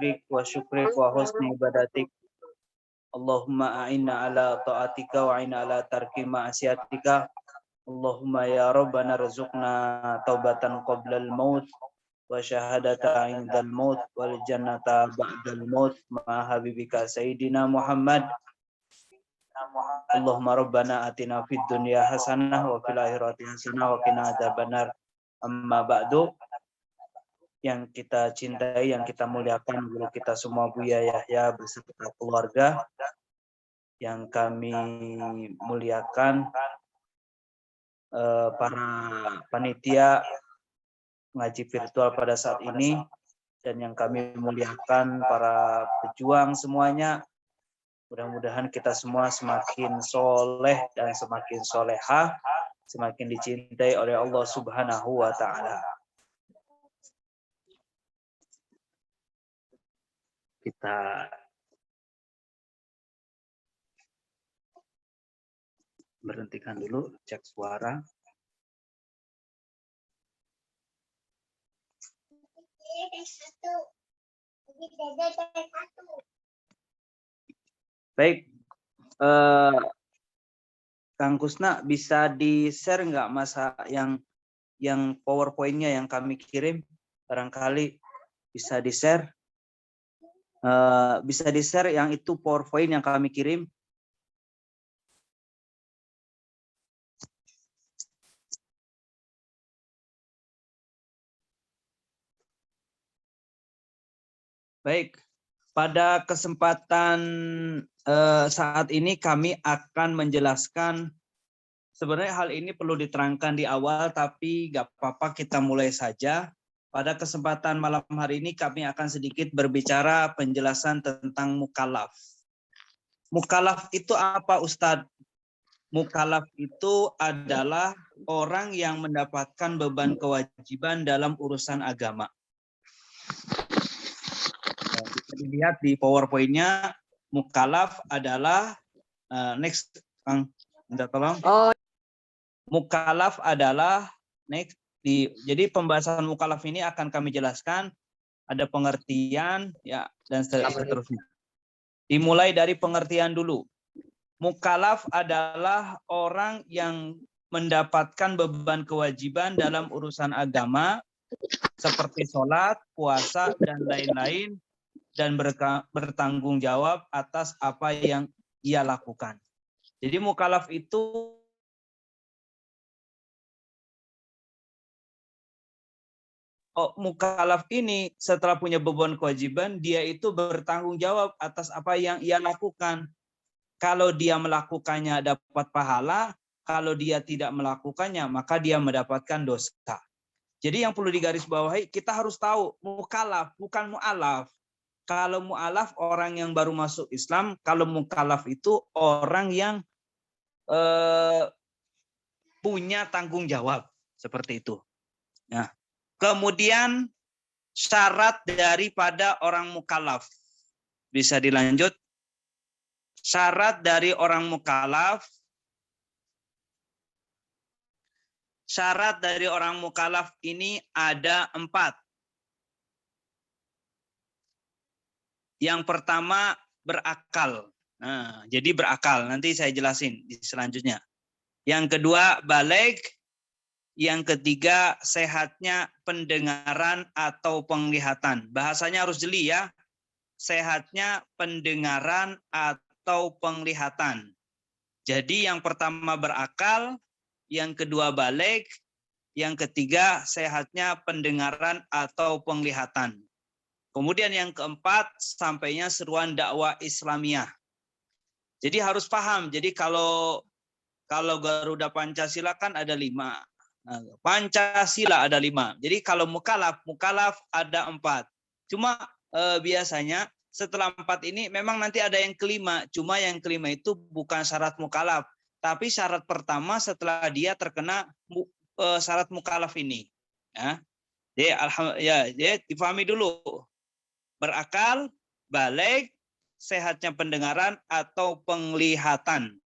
dzikrik wa syukrik wa husni ibadatik. Allahumma a'inna ala ta'atika wa a'inna ala tarki ma'asiyatika. Allahumma ya Rabbana rizukna taubatan qablal maut wa syahadata indal maut wal jannata ba'dal maut ma habibika sayyidina Muhammad. Allahumma Rabbana atina fid dunya hasanah wa fil akhirati hasanah wa qina adzabannar. Amma ba'du. Yang kita cintai, yang kita muliakan guru kita semua Buya Yahya beserta keluarga, yang kami muliakan para panitia ngaji virtual pada saat ini, dan yang kami muliakan para pejuang semuanya. Mudah-mudahan kita semua semakin soleh dan semakin solehah, semakin dicintai oleh Allah Subhanahu wa Ta'ala. Kita berhentikan dulu, cek suara. Baik, Kang Kusna bisa di-share nggak masa yang PowerPoint-nya yang kami kirim? Barangkali bisa di-share. Bisa di-share yang itu PowerPoint yang kami kirim. Baik, pada kesempatan saat ini kami akan menjelaskan, sebenarnya hal ini perlu diterangkan di awal, tapi nggak apa-apa, kita mulai saja. Pada kesempatan malam hari ini kami akan sedikit berbicara penjelasan tentang mukallaf. Mukallaf itu apa, Ustadz? Mukallaf itu adalah orang yang mendapatkan beban kewajiban dalam urusan agama. Bisa dilihat di PowerPoint-nya, mukallaf adalah next, Kang, minta tolong. Mukallaf adalah next. Jadi pembahasan mukallaf ini akan kami jelaskan, ada pengertian ya dan seterusnya. Dimulai dari pengertian dulu. Mukallaf adalah orang yang mendapatkan beban kewajiban dalam urusan agama seperti sholat, puasa, dan lain-lain, dan bertanggung jawab atas apa yang ia lakukan. Jadi mukallaf itu mukallaf ini setelah punya beban kewajiban, dia itu bertanggung jawab atas apa yang ia lakukan. Kalau dia melakukannya dapat pahala, kalau dia tidak melakukannya maka dia mendapatkan dosa. Jadi yang perlu digarisbawahi, kita harus tahu mukallaf bukan mu'alaf. Kalau mu'alaf orang yang baru masuk Islam, kalau mukallaf itu orang yang punya tanggung jawab, seperti itu. Nah, kemudian syarat daripada orang mukallaf. Bisa dilanjut. Syarat dari orang mukallaf. Syarat dari orang mukallaf ini ada 4. Yang pertama berakal. Nah, jadi berakal. Nanti saya jelasin di selanjutnya. Yang kedua baligh. Yang ketiga sehatnya pendengaran atau penglihatan. Bahasanya harus jeli ya. Sehatnya pendengaran atau penglihatan. Jadi yang pertama berakal, yang kedua baligh, yang ketiga sehatnya pendengaran atau penglihatan. Kemudian yang keempat sampainya seruan dakwah Islamiyah. Jadi harus paham. Jadi kalau Garuda Pancasila kan ada 5. Nah, Pancasila ada 5. Jadi kalau mukallaf ada 4. Cuma biasanya setelah 4 ini memang nanti ada yang kelima. Cuma yang kelima itu bukan syarat mukallaf, tapi syarat pertama setelah dia terkena syarat mukallaf ini. Ya. Jadi dipahami dulu. Berakal, baligh, sehatnya pendengaran atau penglihatan.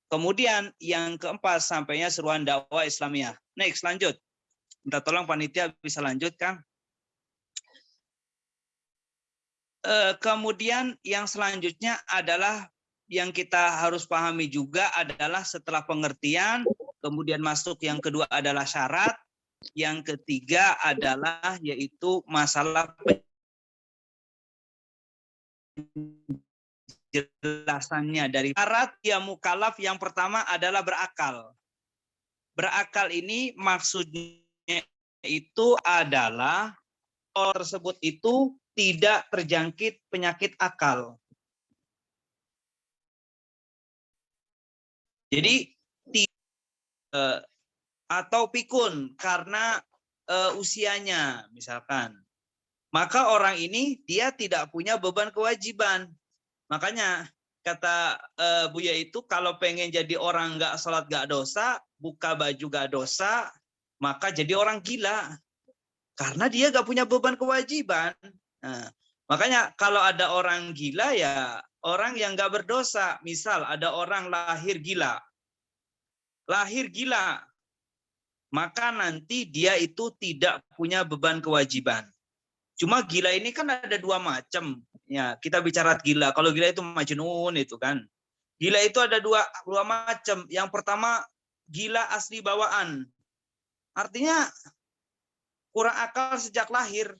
Kemudian yang keempat sampainya seruan dakwah Islamiyah. Next, lanjut. Minta tolong panitia bisa lanjut, Kang. Kemudian yang selanjutnya adalah yang kita harus pahami juga adalah setelah pengertian, kemudian masuk yang kedua adalah syarat, yang ketiga adalah yaitu masalah penjelasannya. Dari syarat ya mukallaf yang pertama adalah berakal. Berakal ini maksudnya itu adalah orang tersebut itu tidak terjangkit penyakit akal. Jadi atau pikun karena usianya misalkan. Maka orang ini dia tidak punya beban kewajiban. Makanya kata Buya itu kalau pengen jadi orang nggak sholat nggak dosa, buka baju nggak dosa, maka jadi orang gila. Karena dia nggak punya beban kewajiban. Nah, makanya kalau ada orang gila ya orang yang nggak berdosa. Misal ada orang lahir gila. Lahir gila. Maka nanti dia itu tidak punya beban kewajiban. Cuma gila ini kan ada dua macam. Ya, kita bicara gila. Kalau gila itu majnun itu kan. Gila itu ada dua macam. Yang pertama gila asli bawaan. Artinya kurang akal sejak lahir.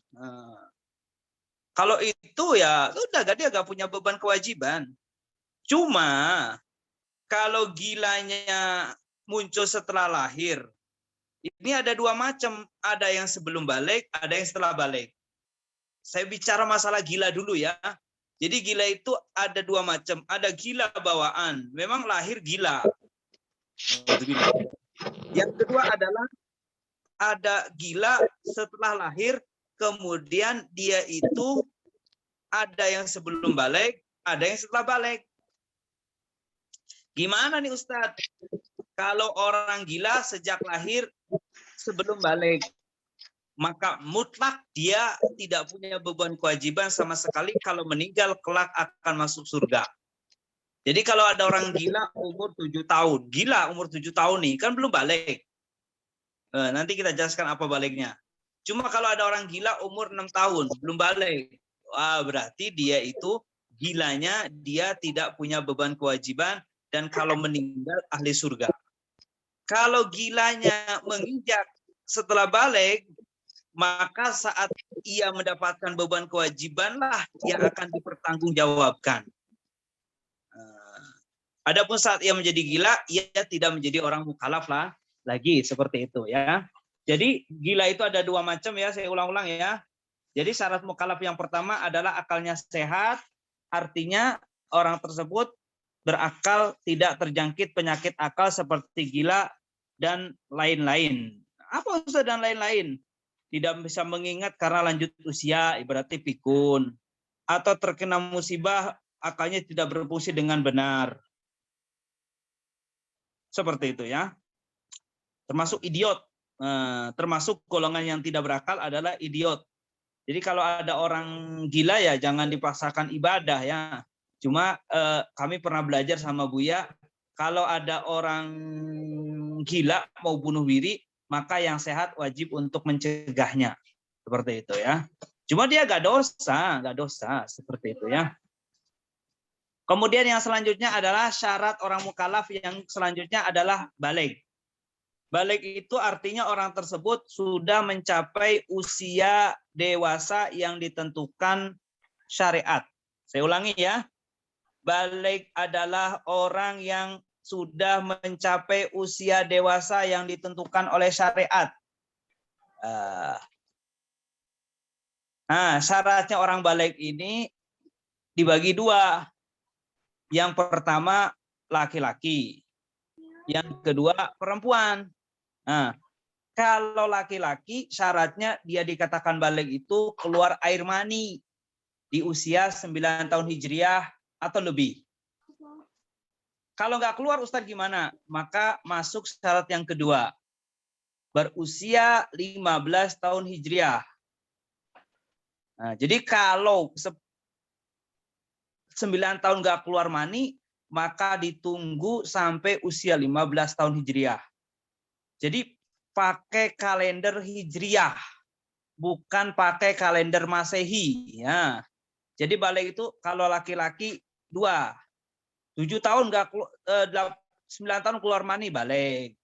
Kalau itu ya udah dia gak punya beban kewajiban. Cuma kalau gilanya muncul setelah lahir, ini ada dua macam. Ada yang sebelum balik, ada yang setelah balik. Saya bicara masalah gila dulu ya. Jadi gila itu ada dua macam. Ada gila bawaan. Memang lahir gila. Yang kedua adalah ada gila setelah lahir, kemudian dia itu ada yang sebelum balik, ada yang setelah balik. Gimana nih Ustadz? Kalau orang gila sejak lahir sebelum balik, maka mutlak dia tidak punya beban kewajiban sama sekali. Kalau meninggal kelak akan masuk surga. Jadi kalau ada orang gila umur 7 tahun, gila umur 7 tahun nih, kan belum balik. Nanti kita jelaskan apa baliknya. Cuma kalau ada orang gila umur 6 tahun, belum balik. Wah, berarti dia itu gilanya dia tidak punya beban kewajiban dan kalau meninggal ahli surga. Kalau gilanya menginjak setelah balik, maka saat ia mendapatkan beban kewajibanlah yang akan dipertanggungjawabkan. Adapun saat ia menjadi gila, ia tidak menjadi orang mukallaf lah lagi seperti itu ya. Jadi gila itu ada dua macam ya, saya ulang-ulang ya. Jadi syarat mukallaf yang pertama adalah akalnya sehat, artinya orang tersebut berakal, tidak terjangkit penyakit akal seperti gila dan lain-lain. Apa Ustaz dan lain-lain? Tidak bisa mengingat karena lanjut usia, berarti pikun. Atau terkena musibah, akalnya tidak berfungsi dengan benar. Seperti itu ya. Termasuk idiot. Termasuk golongan yang tidak berakal adalah idiot. Jadi kalau ada orang gila ya jangan dipaksakan ibadah ya. Cuma kami pernah belajar sama Buya, kalau ada orang gila mau bunuh diri, maka yang sehat wajib untuk mencegahnya. Seperti itu ya. Cuma dia nggak dosa seperti itu ya. Kemudian yang selanjutnya adalah syarat orang mukallaf yang selanjutnya adalah balik. Balik itu artinya orang tersebut sudah mencapai usia dewasa yang ditentukan syariat. Saya ulangi ya. Balik adalah orang yang sudah mencapai usia dewasa yang ditentukan oleh syariat. Nah, syaratnya orang balik ini dibagi dua. Yang pertama laki-laki, yang kedua perempuan. Nah, kalau laki-laki syaratnya dia dikatakan balik itu keluar air mani di usia 9 tahun Hijriah atau lebih. Kalau nggak keluar Ustadz gimana? Maka masuk syarat yang kedua. Berusia 15 tahun Hijriah. Nah, jadi kalau 9 tahun nggak keluar mani, maka ditunggu sampai usia 15 tahun Hijriah. Jadi pakai kalender Hijriah, bukan pakai kalender Masehi. Ya. Jadi balik itu kalau laki-laki 2. 7 tahun 9 tahun keluar mani balik.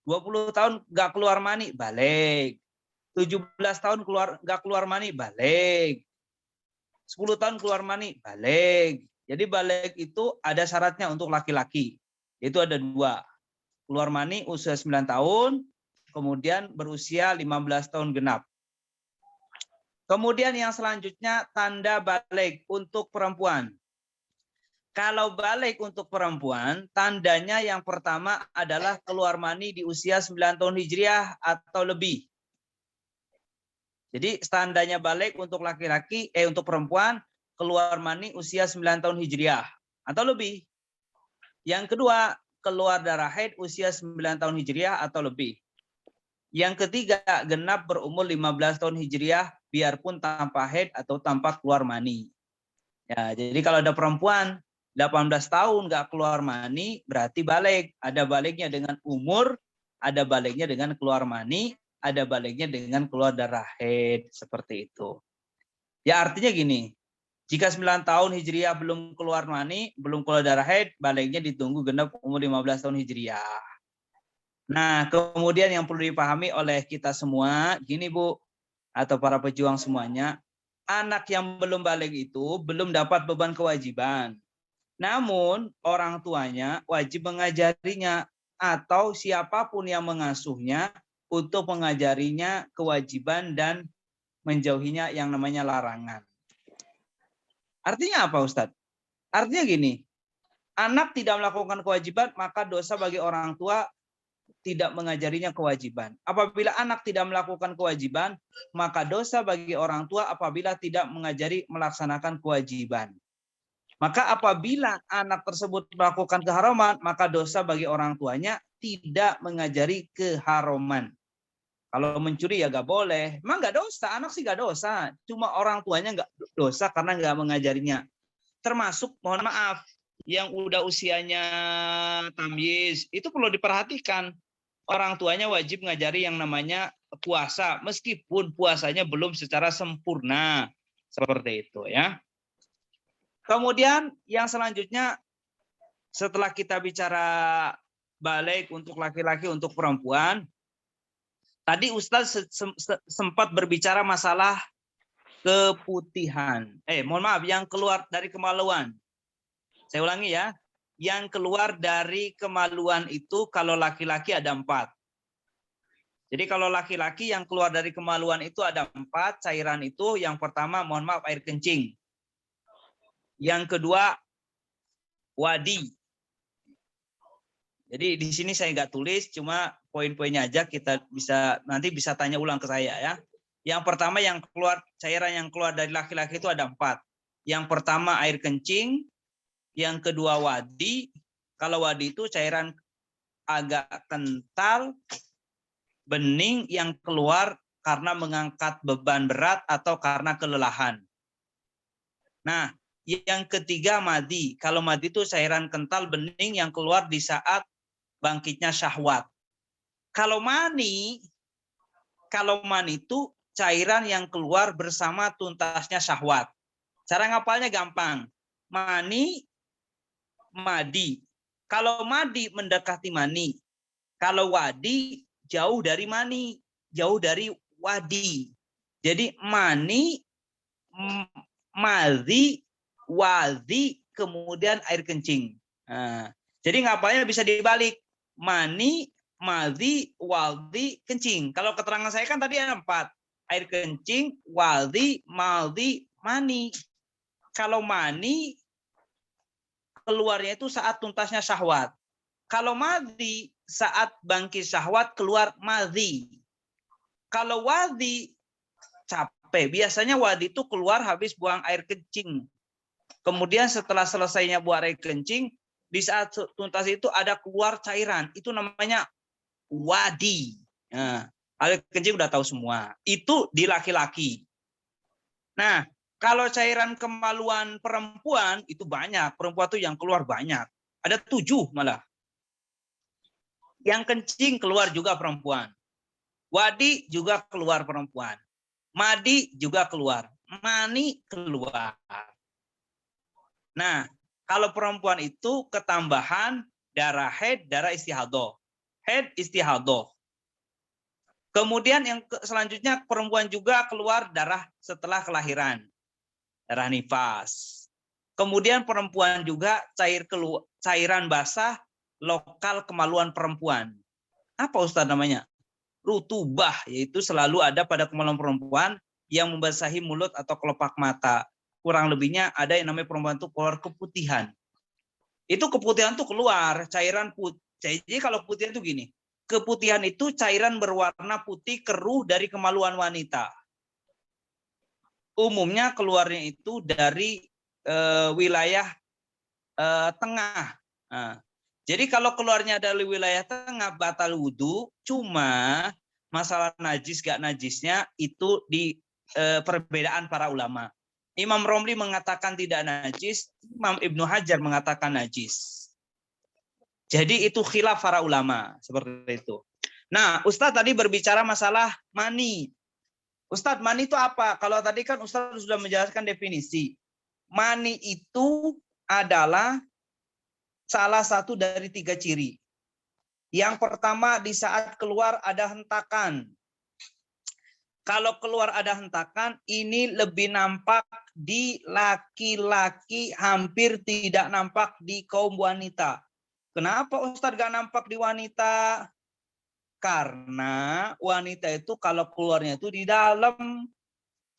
20 tahun nggak keluar mani balik. 17 tahun nggak keluar mani balik. 10 tahun keluar mani balik. Jadi balik itu ada syaratnya untuk laki-laki. Itu ada 2. Keluar mani usia 9 tahun, kemudian berusia 15 tahun genap. Kemudian yang selanjutnya tanda balik untuk perempuan. Kalau balik untuk perempuan, tandanya yang pertama adalah keluar mani di usia 9 tahun Hijriah atau lebih. Jadi tandanya balik untuk laki-laki, untuk perempuan, keluar mani usia 9 tahun Hijriah atau lebih. Yang kedua, keluar darah haid usia 9 tahun Hijriah atau lebih. Yang ketiga, genap berumur 15 tahun Hijriah, biarpun tanpa haid atau tanpa keluar mani. Ya, jadi kalau ada perempuan 18 tahun nggak keluar mani, berarti balik. Ada baliknya dengan umur, ada baliknya dengan keluar mani, ada baliknya dengan keluar darah haid. Seperti itu. Ya artinya gini, jika 9 tahun Hijriah belum keluar mani, belum keluar darah haid, baliknya ditunggu genap umur 15 tahun Hijriah. Nah, kemudian yang perlu dipahami oleh kita semua, gini Bu, atau para pejuang semuanya, anak yang belum balik itu belum dapat beban kewajiban. Namun, orang tuanya wajib mengajarinya atau siapapun yang mengasuhnya untuk mengajarinya kewajiban dan menjauhinya yang namanya larangan. Artinya apa, Ustadz? Artinya gini, anak tidak melakukan kewajiban, maka dosa bagi orang tua tidak mengajarinya kewajiban. Apabila anak tidak melakukan kewajiban, maka dosa bagi orang tua apabila tidak mengajari melaksanakan kewajiban. Maka apabila anak tersebut melakukan keharaman, maka dosa bagi orang tuanya tidak mengajari keharaman. Kalau mencuri ya nggak boleh. Emang nggak dosa, anak sih nggak dosa. Cuma orang tuanya nggak dosa karena nggak mengajarinya. Termasuk, mohon maaf, yang udah usianya tamyiz, itu perlu diperhatikan. Orang tuanya wajib ngajari yang namanya puasa, meskipun puasanya belum secara sempurna. Seperti itu ya. Kemudian yang selanjutnya, setelah kita bicara balik untuk laki-laki, untuk perempuan, tadi Ustadz sempat berbicara masalah keputihan. Mohon maaf, yang keluar dari kemaluan. Saya ulangi ya. Yang keluar dari kemaluan itu kalau laki-laki ada 4. Jadi kalau laki-laki yang keluar dari kemaluan itu ada 4 cairan itu. Yang pertama, mohon maaf, air kencing. Yang kedua, wadi. Jadi di sini saya nggak tulis, cuma poin-poinnya aja, kita nanti bisa tanya ulang ke saya ya. Yang pertama yang keluar, cairan yang keluar dari laki-laki itu ada 4. Yang pertama air kencing, yang kedua wadi. Kalau wadi itu cairan agak kental, bening yang keluar karena mengangkat beban berat atau karena kelelahan. Nah, yang ketiga madi. Kalau madi itu cairan kental bening yang keluar di saat bangkitnya syahwat. Kalau mani itu cairan yang keluar bersama tuntasnya syahwat. Cara ngapalnya gampang. Mani, madi. Kalau madi mendekati mani. Kalau wadi jauh dari mani, jauh dari wadi. Jadi mani, madhi, wadi, kemudian air kencing. Nah, jadi ngapalnya bisa dibalik. Mani, madhi, wadi, kencing. Kalau keterangan saya kan tadi ada 4. Air kencing, wadi, madhi, mani. Kalau mani keluarnya itu saat tuntasnya syahwat. Kalau madhi saat bangkit syahwat keluar madhi. Kalau wadi capek. Biasanya wadi itu keluar habis buang air kencing. Kemudian setelah selesainya buang air kencing, di saat tuntas itu ada keluar cairan. Itu namanya wadi. Nah, air kencing udah tahu semua. Itu di laki-laki. Nah, kalau cairan kemaluan perempuan itu banyak. Perempuan itu yang keluar banyak. Ada 7 malah. Yang kencing keluar juga perempuan. Wadi juga keluar perempuan. Madi juga keluar. mani keluar. Nah, kalau perempuan itu ketambahan darah haid, darah istihadah. Haid, istihadah. Kemudian yang selanjutnya perempuan juga keluar darah setelah kelahiran. Darah nifas. Kemudian perempuan juga cairan basah lokal kemaluan perempuan. Apa Ustaz namanya? Rutubah, yaitu selalu ada pada kemaluan perempuan yang membasahi mulut atau kelopak mata. Kurang lebihnya ada yang namanya perempuan itu keluar keputihan. Itu keputihan tuh keluar cairan putih. Jadi kalau putih itu gini, keputihan itu cairan berwarna putih keruh dari kemaluan wanita. Umumnya keluarnya itu dari wilayah tengah. Nah, jadi kalau keluarnya dari wilayah tengah batal wudhu, cuma masalah najis gak najisnya itu di perbedaan para ulama. Imam Romli mengatakan tidak najis, Imam Ibnu Hajar mengatakan najis. Jadi itu khilaf para ulama seperti itu. Nah, Ustadz tadi berbicara masalah mani. Ustadz, mani itu apa? Kalau tadi kan Ustadz sudah menjelaskan definisi. Mani itu adalah salah satu dari 3 ciri. Yang pertama, di saat keluar ada hentakan. Kalau keluar ada hentakan, ini lebih nampak di laki-laki, hampir tidak nampak di kaum wanita. Kenapa Ustadz gak nampak di wanita? Karena wanita itu kalau keluarnya itu di dalam,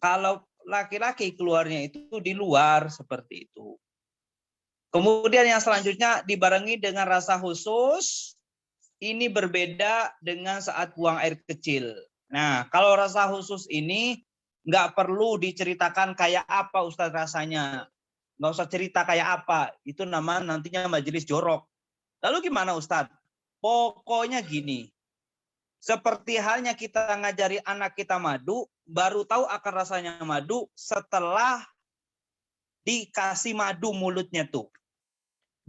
kalau laki-laki keluarnya itu di luar, seperti itu. Kemudian yang selanjutnya dibarengi dengan rasa khusus. Ini berbeda dengan saat buang air kecil. Nah, kalau rasa khusus ini nggak perlu diceritakan kayak apa Ustadz rasanya. Nggak usah cerita kayak apa. Itu nama nantinya majelis jorok. Lalu gimana Ustadz? Pokoknya gini. Seperti halnya kita ngajari anak kita madu, baru tahu akan rasanya madu setelah dikasih madu mulutnya tuh.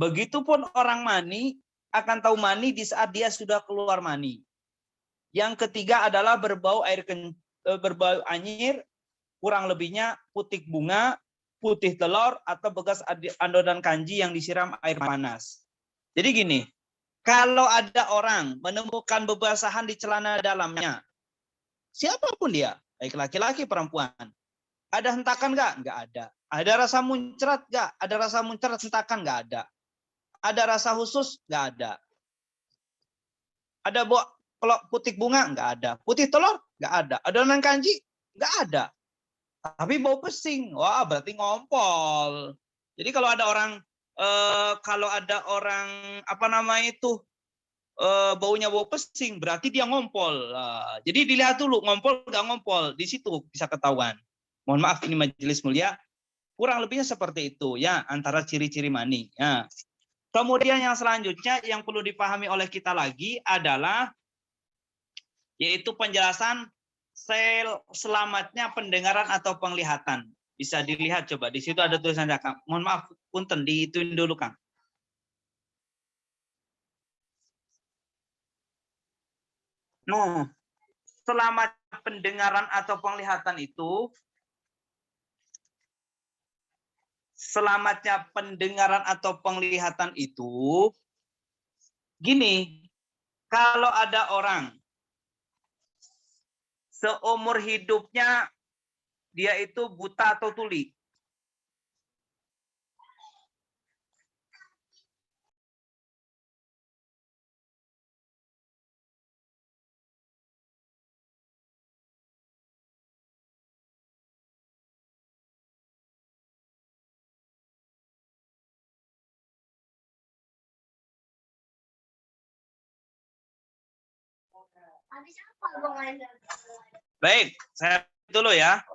Begitupun orang mani akan tahu mani di saat dia sudah keluar mani. Yang ketiga adalah berbau berbau anyir, kurang lebihnya putih bunga, putih telur, atau bekas adonan kanji yang disiram air panas. Jadi gini, kalau ada orang menemukan bebasahan di celana dalamnya, siapapun dia, baik laki-laki perempuan, ada hentakan nggak? Nggak ada. Ada rasa muncrat nggak? Ada rasa muncrat hentakan nggak ada. Ada rasa khusus? Nggak ada. Ada kalau putih bunga? Nggak ada. Putih telur? Nggak ada. Adonan kanji? Nggak ada. Tapi bau pesing. Wah, berarti ngompol. Jadi kalau ada orang apa namanya itu baunya bau pesing, berarti dia ngompol. Jadi dilihat dulu ngompol nggak ngompol. Di situ bisa ketahuan. Mohon maaf ini majelis mulia. Kurang lebihnya seperti itu ya antara ciri-ciri mani. Ya. Kemudian yang selanjutnya yang perlu dipahami oleh kita lagi adalah yaitu penjelasan sel selamatnya pendengaran atau penglihatan. Bisa dilihat coba di situ ada tulisan Kang. Mohon maaf, punten diituin dulu Kang. Nah, selamat pendengaran atau penglihatan itu selamatnya pendengaran atau penglihatan itu gini, kalau ada orang seumur hidupnya dia itu buta atau tuli. Baik, saya dulu ya.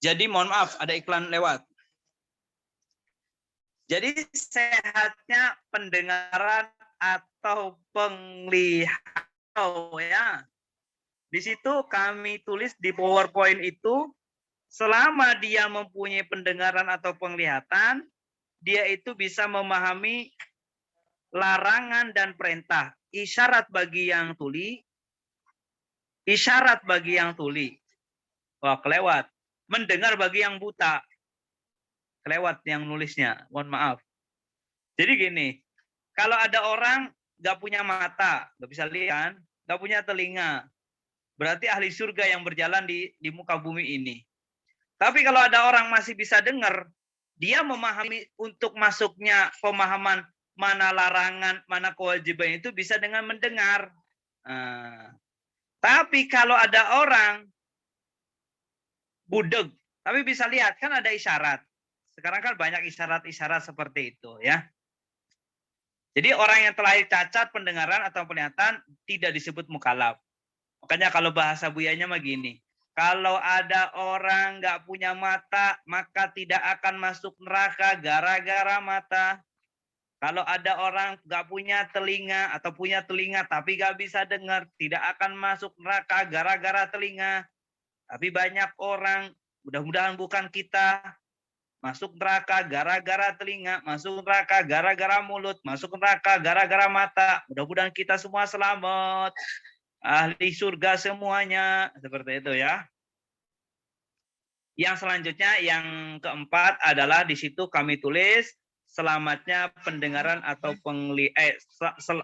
Jadi mohon maaf ada iklan lewat. Jadi sehatnya pendengaran atau penglihatan ya. Di situ kami tulis di PowerPoint itu selama dia mempunyai pendengaran atau penglihatan, dia itu bisa memahami larangan dan perintah. Isyarat bagi yang tuli, isyarat bagi yang tuli. Wah, kelewat. mendengar bagi yang buta. Kelewat yang nulisnya, mohon maaf. Jadi gini, kalau ada orang nggak punya mata, nggak bisa lihat, nggak punya telinga, berarti ahli surga yang berjalan di muka bumi ini. Tapi kalau ada orang masih bisa dengar, dia memahami untuk masuknya pemahaman mana larangan, mana kewajiban itu bisa dengan mendengar. Nah, tapi kalau ada orang budeg, tapi bisa lihat, kan ada isyarat. Sekarang kan banyak isyarat-isyarat seperti itu ya. Jadi orang yang terlahir cacat pendengaran atau penglihatan tidak disebut mukallaf. Makanya kalau bahasa buyanya mah gini, kalau ada orang nggak punya mata, maka tidak akan masuk neraka gara-gara mata. Kalau ada orang nggak punya telinga atau punya telinga tapi nggak bisa dengar, tidak akan masuk neraka gara-gara telinga. Tapi banyak orang, mudah-mudahan bukan kita, masuk neraka gara-gara telinga, masuk neraka gara-gara mulut, masuk neraka gara-gara mata. Mudah-mudahan kita semua selamat. Ahli surga semuanya. Seperti itu ya. Yang selanjutnya, yang keempat adalah di situ kami tulis selamatnya pendengaran atau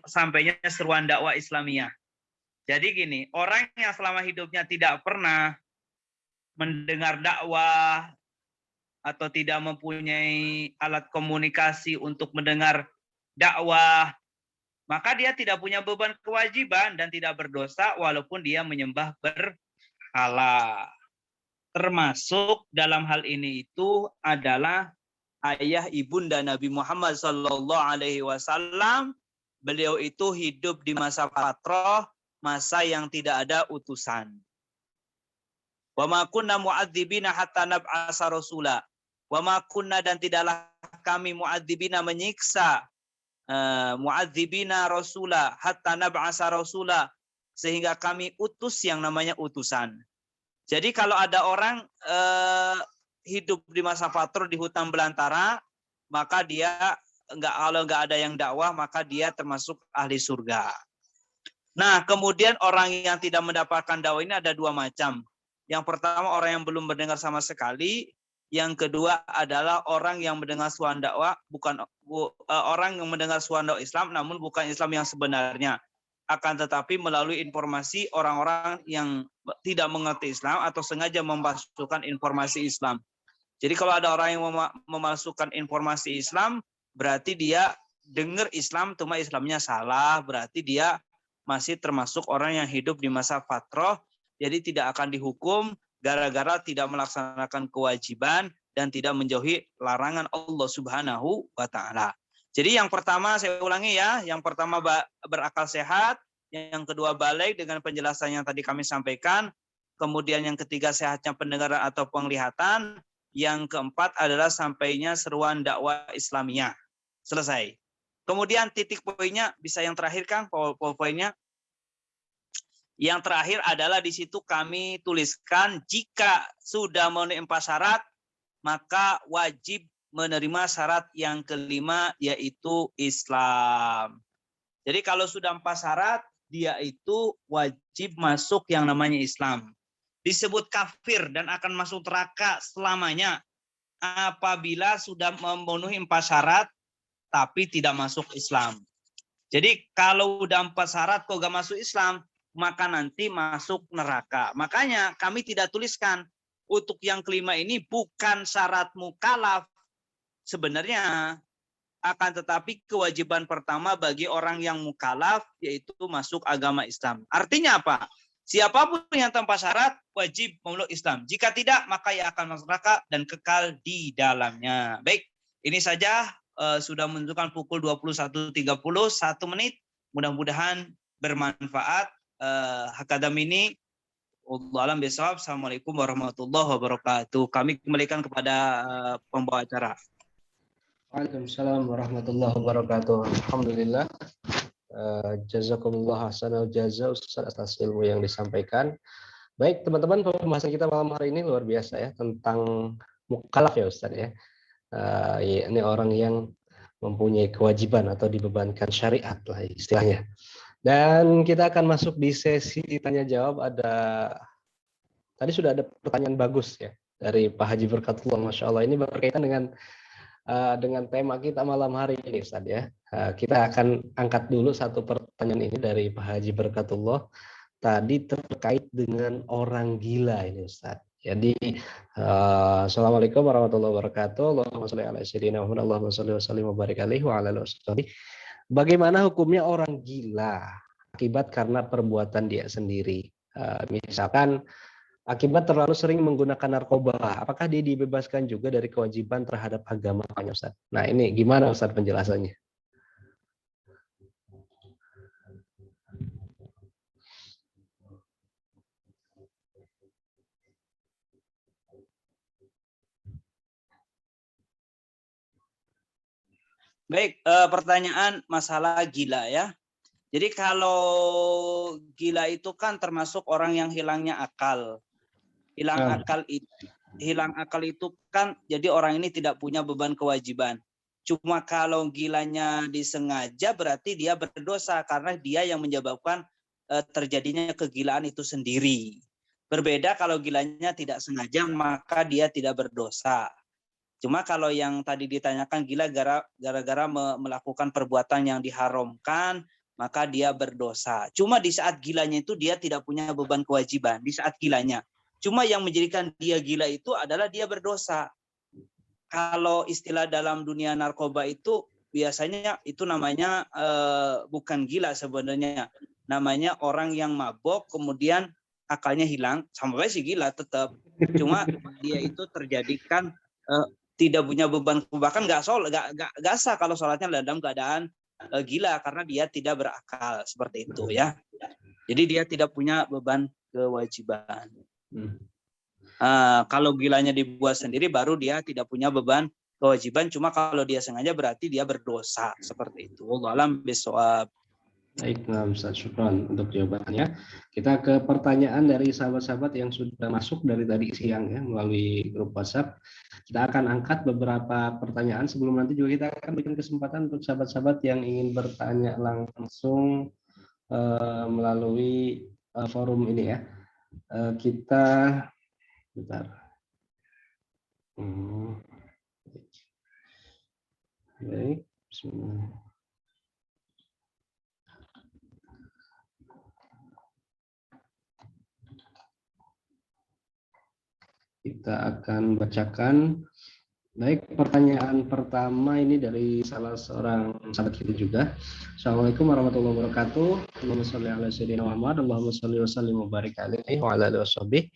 sampainya seruan dakwah Islamiyah. Jadi gini, orang yang selama hidupnya tidak pernah mendengar dakwah, atau tidak mempunyai alat komunikasi untuk mendengar dakwah, maka dia tidak punya beban kewajiban dan tidak berdosa walaupun dia menyembah berhala. Termasuk dalam hal ini itu adalah ayah ibunda Nabi Muhammad SAW. Beliau itu hidup di masa fatrah, masa yang tidak ada utusan. Wa ma kunna mu'adzibina hatta nab'asa rasula. Wa ma kunna, dan tidaklah kami mu'adzibina menyiksa, mu'adzibina rasula hatta nab'asa rasula, sehingga kami utus yang namanya utusan. Jadi kalau ada orang hidup di masa fatrah di hutan belantara, maka dia kalau nggak ada yang dakwah, maka dia termasuk ahli surga. Nah, kemudian orang yang tidak mendapatkan dakwah ini ada dua macam. Yang pertama orang yang belum mendengar sama sekali. Yang kedua adalah orang yang mendengar suara dakwah, orang yang mendengar suara dakwah Islam, namun bukan Islam yang sebenarnya. Akan tetapi melalui informasi orang-orang yang tidak mengerti Islam atau sengaja memasukkan informasi Islam. Jadi kalau ada orang yang memasukkan informasi Islam, berarti dia dengar Islam, cuma Islamnya salah, berarti dia masih termasuk orang yang hidup di masa fatrah, jadi tidak akan dihukum gara-gara tidak melaksanakan kewajiban dan tidak menjauhi larangan Allah Subhanahu wa Ta'ala. Jadi yang pertama, saya ulangi ya, yang pertama berakal sehat, yang kedua balik dengan penjelasan yang tadi kami sampaikan, kemudian yang ketiga sehatnya pendengaran atau penglihatan, yang keempat adalah sampainya seruan dakwah Islamiyah. Selesai. Kemudian titik poinnya bisa yang terakhir Kang, poin-poinnya. Yang terakhir adalah di situ kami tuliskan jika sudah memenuhi 4 syarat, maka wajib menerima syarat yang kelima, yaitu Islam. Jadi kalau sudah 4 syarat, dia itu wajib masuk yang namanya Islam. Disebut kafir dan akan masuk neraka selamanya apabila sudah memenuhi 4 syarat tapi tidak masuk Islam. Jadi kalau udah 4 syarat kok gak masuk Islam, maka nanti masuk neraka. Makanya kami tidak tuliskan untuk yang kelima ini bukan syarat mukallaf sebenarnya, akan tetapi kewajiban pertama bagi orang yang mukallaf yaitu masuk agama Islam. Artinya apa? Siapapun yang tanpa syarat wajib memeluk Islam. Jika tidak, maka ia akan masuk neraka dan kekal di dalamnya. Baik, ini saja sudah menunjukkan pukul 21.30, 1 menit. Mudah-mudahan bermanfaat. Hakadam ini, wallahu a'lam bishawab. Assalamualaikum warahmatullahi wabarakatuh. Kami kembalikan kepada pembawa acara. Waalaikumsalam warahmatullahi wabarakatuh. Alhamdulillah. Jazakumullah hasanal jaza Ustaz atas ilmu yang disampaikan. Baik teman-teman, pembahasan kita malam hari ini luar biasa ya, tentang mukallaf ya Ustaz ya. Ini orang yang mempunyai kewajiban atau dibebankan syariat lah istilahnya. Dan kita akan masuk di sesi tanya jawab. Tadi sudah ada pertanyaan bagus ya dari Pak Haji Berkatullah. Masya Allah, ini berkaitan dengan tema kita malam hari ini, Ustaz ya. Kita akan angkat dulu satu pertanyaan ini dari Pak Haji Berkatullah. Tadi terkait dengan orang gila ini, Ustaz. Jadi, Assalamualaikum warahmatullahi wabarakatuh. Allahumma sholli ala sayyidina Muhammad, Allahumma sholli wa sallim wa barik alaihi wa ala alihi wasallam. Bagaimana hukumnya orang gila akibat karena perbuatan dia sendiri? Misalkan akibat terlalu sering menggunakan narkoba, apakah dia dibebaskan juga dari kewajiban terhadap agamanya, Ustaz? Nah, ini gimana Ustaz penjelasannya? Baik, pertanyaan masalah gila ya. Jadi kalau gila itu kan termasuk orang yang hilangnya akal. Hilang akal itu kan jadi orang ini tidak punya beban kewajiban. Cuma kalau gilanya disengaja berarti dia berdosa karena dia yang menyebabkan terjadinya kegilaan itu sendiri. Berbeda kalau gilanya tidak sengaja maka dia tidak berdosa. Cuma kalau yang tadi ditanyakan gila gara-gara melakukan perbuatan yang diharamkan, maka dia berdosa. Cuma di saat gilanya itu dia tidak punya beban kewajiban di saat gilanya. Cuma yang menjadikan dia gila itu adalah dia berdosa. Kalau istilah dalam dunia narkoba itu biasanya itu namanya bukan gila sebenarnya. Namanya orang yang mabok kemudian akalnya hilang, sampai sih gila tetap. Cuma dia itu terjadikan tidak punya beban, bahkan nggak sah kalau sholatnya dalam keadaan gila karena dia tidak berakal seperti itu ya. Jadi dia tidak punya beban kewajiban. Kalau gilanya dibuat sendiri baru dia tidak punya beban kewajiban. Cuma kalau dia sengaja berarti dia berdosa seperti itu. Wallahu a'lam bishawab. Baik, Ustaz, syukran untuk jawabannya. Kita ke pertanyaan dari sahabat-sahabat yang sudah masuk dari tadi siang ya melalui grup WhatsApp. Kita akan angkat beberapa pertanyaan. Sebelum nanti juga kita akan berikan kesempatan untuk sahabat-sahabat yang ingin bertanya langsung melalui forum ini ya. Kita bentar. Baik, bismillah. Kita akan bacakan. Baik, pertanyaan pertama ini dari salah seorang sahabat kita juga. Assalamualaikum warahmatullahi wabarakatuh. Allahumma sholli ala sayyidina Muhammad, Allahumma sholli wa sallim wa barik alaihi wa ala alihi washabbihi.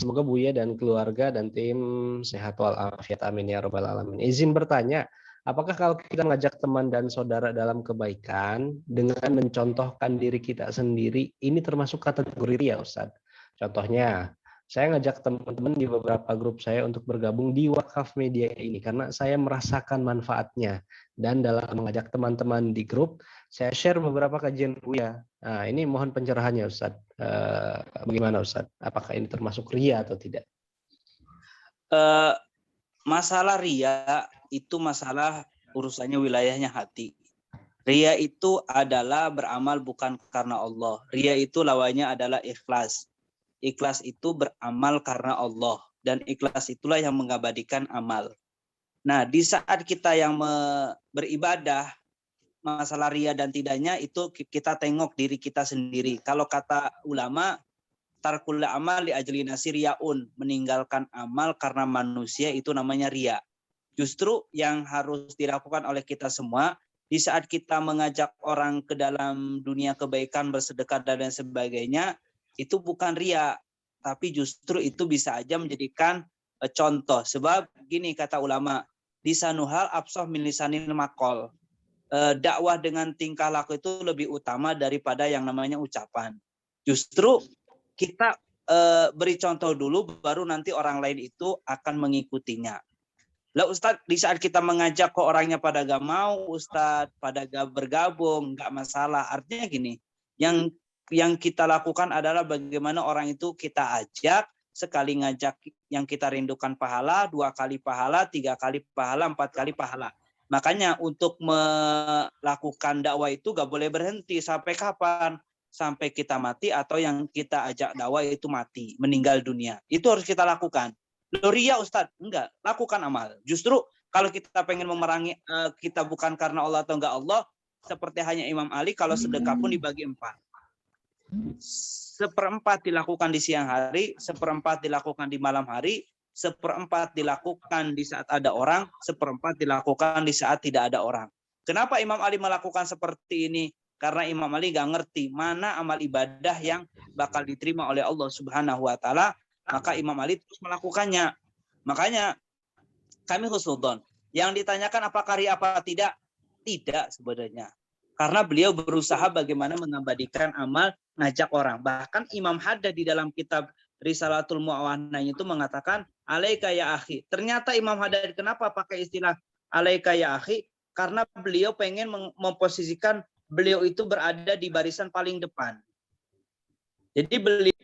Semoga Buya dan keluarga dan tim sehat walafiat, amin ya rabbal alamin. Izin bertanya, apakah kalau kita mengajak teman dan saudara dalam kebaikan dengan mencontohkan diri kita sendiri, ini termasuk kategori ria, Ustaz? Contohnya, saya ngajak teman-teman di beberapa grup saya untuk bergabung di Wakaf Media ini karena saya merasakan manfaatnya. Dan dalam mengajak teman-teman di grup, saya share beberapa kajian Buya. Nah, ini mohon pencerahannya, Ustaz. Bagaimana, Ustaz? Apakah ini termasuk ria atau tidak? Masalah ria itu masalah urusannya wilayahnya hati. Ria itu adalah beramal bukan karena Allah. Ria itu lawannya adalah ikhlas. Ikhlas itu beramal karena Allah. Dan ikhlas itulah yang mengabadikan amal. Nah, di saat kita yang beribadah, masalah ria dan tidaknya itu kita tengok diri kita sendiri. Kalau kata ulama, tarkul amal li ajli nasiriyaun, meninggalkan amal karena manusia itu namanya ria. Justru yang harus dilakukan oleh kita semua, di saat kita mengajak orang ke dalam dunia kebaikan, bersedekah dan lain sebagainya, itu bukan ria, tapi justru itu bisa aja menjadikan contoh. Sebab gini kata ulama, lisanuhal absah min lisanil maqal. Dakwah dengan tingkah laku itu lebih utama daripada yang namanya ucapan. Justru kita beri contoh dulu, baru nanti orang lain itu akan mengikutinya. Lah Ustadz, di saat kita mengajak kok orangnya pada gak mau, Ustadz, pada gak bergabung, gak masalah. Artinya gini, yang kita lakukan adalah bagaimana orang itu kita ajak, sekali ngajak yang kita rindukan pahala, 2 kali pahala, 3 kali pahala, 4 kali pahala. Makanya untuk melakukan dakwah itu gak boleh berhenti. Sampai kapan? sampai kita mati, atau yang kita ajak dakwah itu mati, meninggal dunia. Itu harus kita lakukan. Loh, ria Ustadz? Enggak, lakukan amal. Justru kalau kita pengen memerangi kita bukan karena Allah atau enggak Allah, seperti hanya Imam Ali, kalau sedekah pun dibagi 4. Seperempat dilakukan di siang hari, seperempat dilakukan di malam hari, seperempat dilakukan di saat ada orang, seperempat dilakukan di saat tidak ada orang. Kenapa Imam Ali melakukan seperti ini? Karena Imam Ali nggak ngerti mana amal ibadah yang bakal diterima oleh Allah Subhanahu wa Ta'ala, maka Imam Ali terus melakukannya. Makanya kami husnudzon. Yang ditanyakan apakah ria apa tidak? Tidak sebenarnya. Karena beliau berusaha bagaimana mengabadikan amal ngajak orang. Bahkan Imam Haddad di dalam kitab Risalatul Mu'awanah itu mengatakan alaika ya akhi. Ternyata Imam Haddad kenapa pakai istilah alaika ya akhi? Karena beliau pengen memposisikan beliau itu berada di barisan paling depan. Jadi beliau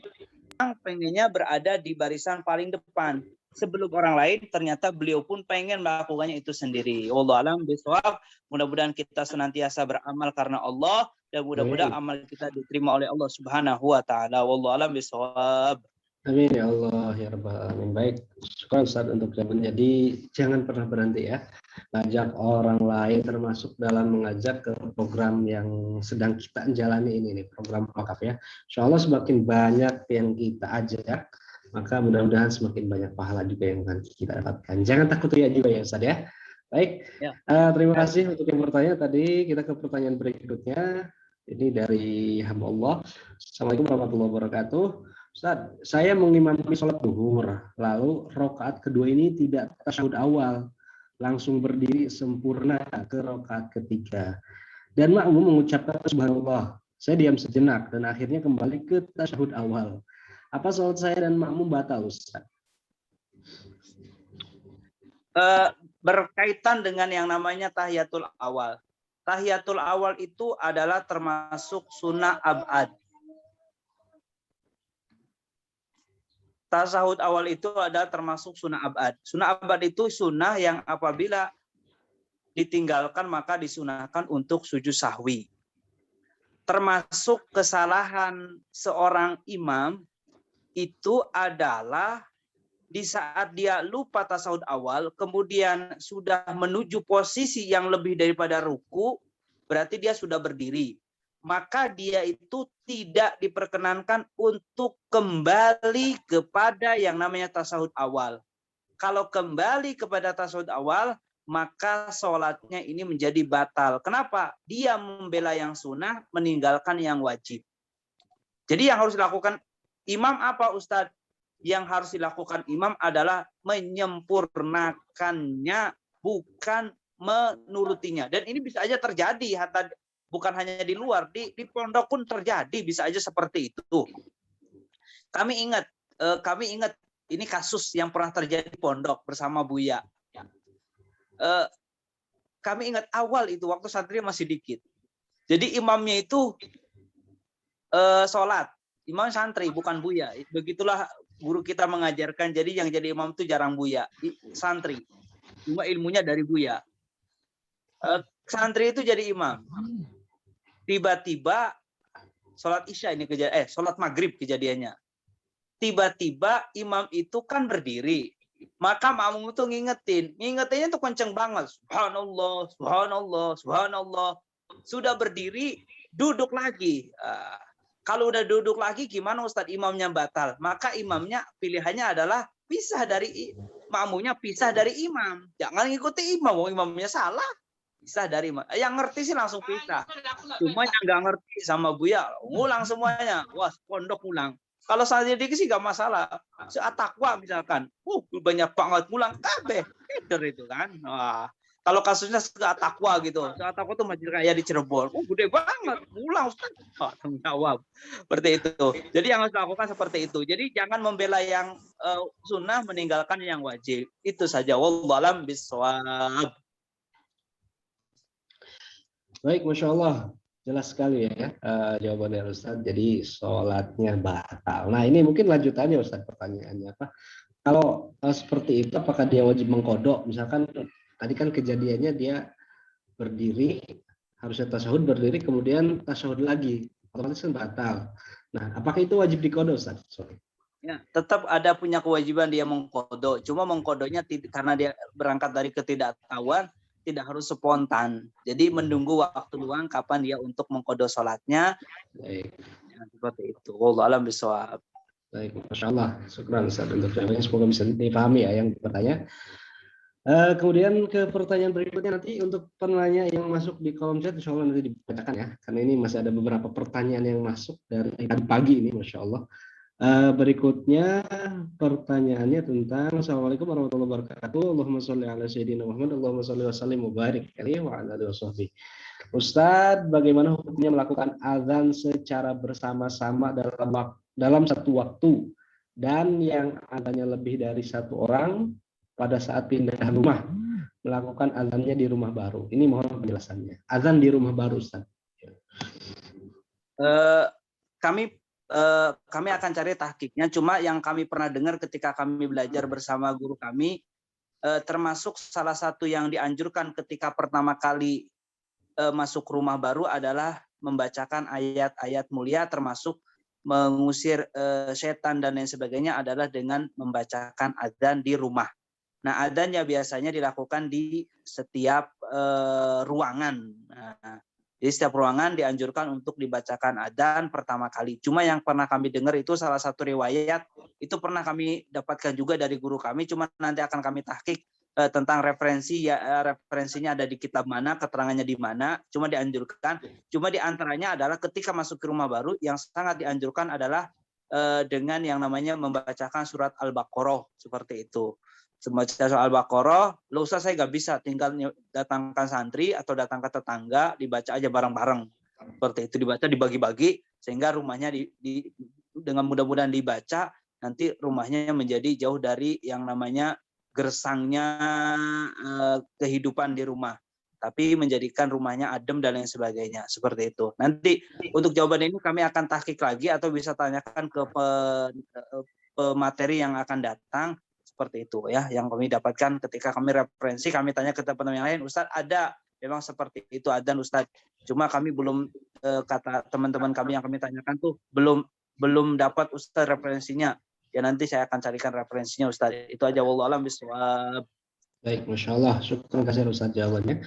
pengennya berada di barisan paling depan. Sebelum orang lain, ternyata beliau pun pengen melakukannya itu sendiri. Wallahu a'lam bishawab. Mudah-mudahan kita senantiasa beramal karena Allah, dan mudah-mudahan amal kita diterima oleh Allah Subhanahu wa Ta'ala. Wallahu a'lam bishawab. Amin ya Allah ya Rabbal Alamin. Baik, syukur Ustaz untuk jawaban. Jadi jangan pernah berhenti ya, ngajak orang lain, termasuk dalam mengajak ke program yang sedang kita jalani ini nih, program wakaf ya. Insya Allah semakin banyak yang kita ajak, maka mudah-mudahan semakin banyak pahala juga yang akan kita dapatkan. Jangan takut ya juga ya Ustaz ya. Baik, Ya. Terima kasih untuk yang bertanya tadi. Kita ke pertanyaan berikutnya. Ini dari hamba Allah. Assalamualaikum warahmatullahi wabarakatuh. Ustaz, saya mengimami sholat duhur, lalu rakaat kedua ini tidak tasyahud awal, langsung berdiri sempurna ke rakaat ketiga. Dan makmum mengucapkan subhanallah. Saya diam sejenak dan akhirnya kembali ke tasyahud awal. Apa sholat saya dan makmum batal, Ustaz? Berkaitan dengan yang namanya tahiyatul awal. Tahiyatul awal itu adalah termasuk sunnah abad. Tasahud awal itu adalah termasuk sunnah abad. Sunnah abad itu sunnah yang apabila ditinggalkan maka disunahkan untuk sujud sahwi. Termasuk kesalahan seorang imam itu adalah di saat dia lupa tasahud awal, kemudian sudah menuju posisi yang lebih daripada ruku, berarti dia sudah berdiri. Maka dia itu tidak diperkenankan untuk kembali kepada yang namanya tasahud awal. Kalau kembali kepada tasahud awal, maka sholatnya ini menjadi batal. Kenapa? Dia membela yang sunnah, meninggalkan yang wajib. Jadi yang harus dilakukan imam apa Ustadz? Yang harus dilakukan imam adalah menyempurnakannya, bukan menurutinya. Dan ini bisa aja terjadi, bukan hanya di luar, di pondok pun terjadi, bisa aja seperti itu. Kami ingat ini kasus yang pernah terjadi di pondok bersama Buya. Kami ingat awal itu waktu santri masih dikit. Jadi imamnya itu sholat, imam santri bukan Buya. Begitulah guru kita mengajarkan. Jadi yang jadi imam itu jarang Buya, santri. Cuma ilmunya dari Buya. Santri itu jadi imam. Tiba-tiba sholat isya ini sholat maghrib kejadiannya. Tiba-tiba imam itu kan berdiri, maka makmum itu ngingetinnya tuh kenceng banget. Subhanallah, subhanallah, subhanallah. Sudah berdiri, duduk lagi. Kalau udah duduk lagi gimana Ustadz? Imamnya batal. Maka imamnya pilihannya adalah pisah dari makmumnya, pisah dari imam. Jangan ngikuti imam, imamnya salah. Pisah dari imam. Yang ngerti sih langsung pisah. Cuma yang nggak ngerti sama Buya, ngulang semuanya. Wah, pondok ngulang. Kalau saya dikit sih nggak masalah. Seatakwa misalkan, banyak banget ngulang kabeh. Itu kan. Wah. Kalau kasusnya seatakwa gitu, seatakwa tuh majelis kayak di Cirebon, gede banget, ngulang Ustaz. Tanggung jawab. Seperti itu. Jadi yang harus dilakukan seperti itu. Jadi jangan membela yang sunnah, meninggalkan yang wajib. Itu saja. Wallahu a'lam bishawab. Baik, Masya Allah. Jelas sekali ya jawaban dari Ustaz. Jadi sholatnya batal. Nah ini mungkin lanjutannya Ustaz, pertanyaannya apa? Kalau seperti itu apakah dia wajib mengkodok? Misalkan tadi kan kejadiannya dia berdiri, harusnya tasyahud berdiri, kemudian tasyahud lagi. otomatis kan batal. Nah, apakah itu wajib diqadha, Ustaz? Sorry. Ya, tetap ada punya kewajiban dia mengqadha. Cuma mengqadhanya karena dia berangkat dari ketidaktahuan, tidak harus spontan. Jadi menunggu waktu luang kapan dia untuk mengqadha salatnya. Baik. Ya, seperti itu. Wallahu a'lam bishawab. Baik, Masya Allah. Syukran Ustaz untuk jawabannya. Semoga bisa dipahami ya yang bertanya. Kemudian ke pertanyaan berikutnya nanti untuk penanya yang masuk di kolom chat, insya Allah nanti dibacakan ya. Karena ini masih ada beberapa pertanyaan yang masuk dari tadi pagi ini, Masya Allah. Berikutnya pertanyaannya tentang Assalamualaikum warahmatullahi wabarakatuh. Allahumma sholli ala sayyidina Muhammad, Allahumma sholli wa sallim wa barik alaihi wa ala alihi washabbihi. Ustadz, bagaimana hukumnya melakukan azan secara bersama-sama dalam satu waktu dan yang azannya lebih dari satu orang pada saat pindah rumah melakukan azannya di rumah baru? Ini mohon penjelasannya. Azan di rumah baru, Ustaz. Kami akan cari tahqiqnya. Cuma yang kami pernah dengar ketika kami belajar bersama guru kami, termasuk salah satu yang dianjurkan ketika pertama kali masuk rumah baru adalah membacakan ayat-ayat mulia, termasuk mengusir setan dan lain sebagainya adalah dengan membacakan adzan di rumah. Nah, adzannya biasanya dilakukan di setiap ruangan. Nah, jadi setiap ruangan dianjurkan untuk dibacakan adzan pertama kali. Cuma yang pernah kami dengar itu salah satu riwayat, itu pernah kami dapatkan juga dari guru kami, cuma nanti akan kami tahqiq tentang referensi, ya referensinya ada di kitab mana, keterangannya di mana, cuma dianjurkan. Cuma diantaranya adalah ketika masuk ke rumah baru, yang sangat dianjurkan adalah dengan yang namanya membacakan surat Al-Baqarah, seperti itu. Membaca surat Al-Baqarah, lo usah saya nggak bisa, tinggal datangkan santri atau datang ke tetangga, dibaca aja bareng-bareng. Seperti itu, dibaca, dibagi-bagi, sehingga rumahnya dengan mudah-mudahan dibaca, nanti rumahnya menjadi jauh dari yang namanya gersangnya kehidupan di rumah. Tapi menjadikan rumahnya adem dan lain sebagainya. Seperti itu. Nanti untuk jawaban ini kami akan tahqiq lagi atau bisa tanyakan ke pemateri yang akan datang. Seperti itu ya, yang kami dapatkan ketika kami referensi, kami tanya ke teman-teman yang lain, Ustadz ada memang seperti itu adzan Ustadz, cuma kami belum kata teman-teman kami yang kami tanyakan tuh belum dapat Ustadz referensinya. Ya nanti saya akan carikan referensinya Ustadz. Itu aja, wallahu a'lam bishawab. Baik, Masya Allah. Syukur kasih Ustadz jawabannya.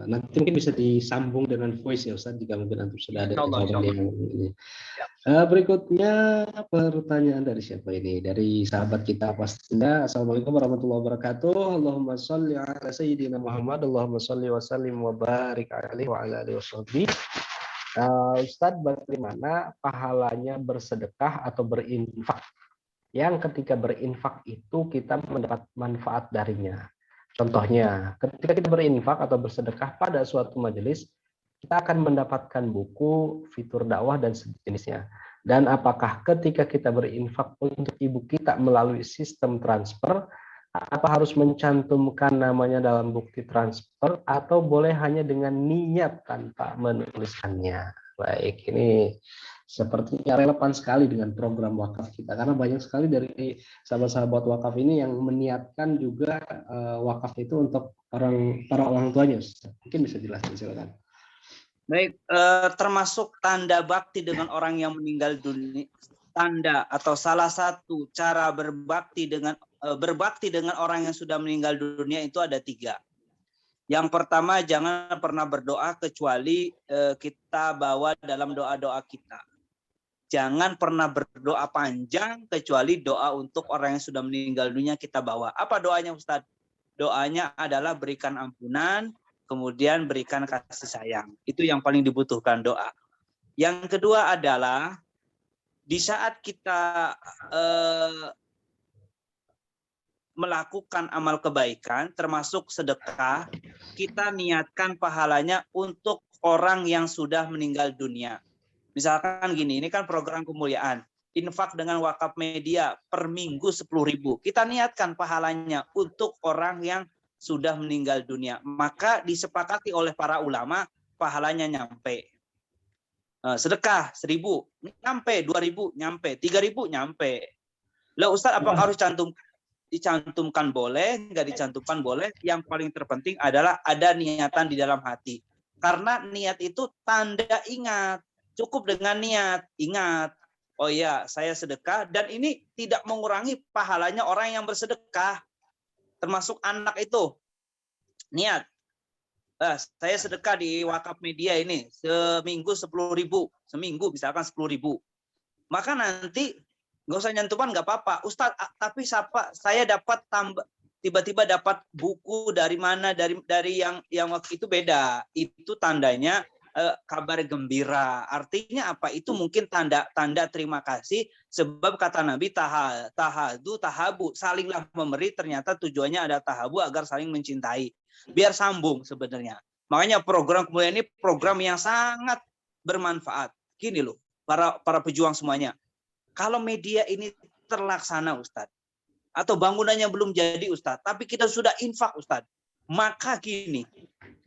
Nanti mungkin bisa disambung dengan voice ya Ustadz, jika mungkin nanti sudah ada jawaban yang ini. Berikutnya pertanyaan dari siapa ini? Dari sahabat kita pastinya. Assalamualaikum warahmatullahi wabarakatuh. Allahumma sholli ala sayyidina Muhammad, Allahumma sholli wa sallim wa barik alaihi wa ala alihi washabbihi. Ustadz, bagaimana pahalanya bersedekah atau berinfak? Yang ketika berinfak itu kita mendapat manfaat darinya. Contohnya, ketika kita berinfak atau bersedekah pada suatu majelis, kita akan mendapatkan buku, fitur dakwah, dan sejenisnya. Dan apakah ketika kita berinfak untuk ibu kita melalui sistem transfer, apa harus mencantumkan namanya dalam bukti transfer, atau boleh hanya dengan niat tanpa menuliskannya? Baik, ini sepertinya relevan sekali dengan program wakaf kita, karena banyak sekali dari sahabat-sahabat wakaf ini yang meniatkan juga wakaf itu untuk para orang tuanya. Mungkin bisa jelaskan, silakan. Baik, termasuk tanda bakti dengan orang yang meninggal dunia, tanda atau salah satu cara berbakti dengan orang yang sudah meninggal dunia itu ada 3. Yang pertama, jangan pernah berdoa kecuali kita bawa dalam doa-doa kita. Jangan pernah berdoa panjang kecuali doa untuk orang yang sudah meninggal dunia kita bawa. Apa doanya Ustadz? Doanya adalah berikan ampunan, kemudian berikan kasih sayang. Itu yang paling dibutuhkan doa. Yang kedua adalah di saat kita melakukan amal kebaikan, termasuk sedekah, kita niatkan pahalanya untuk orang yang sudah meninggal dunia. Misalkan gini, ini kan program kemuliaan. Infak dengan wakaf media per minggu 10.000. Kita niatkan pahalanya untuk orang yang sudah meninggal dunia. Maka disepakati oleh para ulama, pahalanya nyampe. Sedekah 1.000, nyampe. 2.000, nyampe. 3.000, nyampe. Lah Ustaz, apakah harus dicantumkan boleh, nggak dicantumkan boleh? Yang paling terpenting adalah ada niatan di dalam hati. Karena niat itu tanda ingat. Cukup dengan niat, ingat. Oh ya, saya sedekah dan ini tidak mengurangi pahalanya orang yang bersedekah. Termasuk anak itu. Niat. Saya sedekah di wakaf media ini seminggu 10.000. Seminggu misalkan 10.000. Maka nanti nggak usah nyentuhan, nggak apa-apa. Ustadz, tapi saya dapat tambah, tiba-tiba dapat buku dari mana, dari yang waktu itu beda. Itu tandanya kabar gembira. Artinya apa? Itu mungkin tanda terima kasih, sebab kata Nabi tahadu tahabu, salinglah memberi, ternyata tujuannya ada tahabu agar saling mencintai. Biar sambung sebenarnya. Makanya program kemuliaan ini program yang sangat bermanfaat. Gini loh, para pejuang semuanya. Kalau media ini terlaksana, Ustadz, atau bangunannya belum jadi, Ustadz, tapi kita sudah infak, Ustadz, maka gini,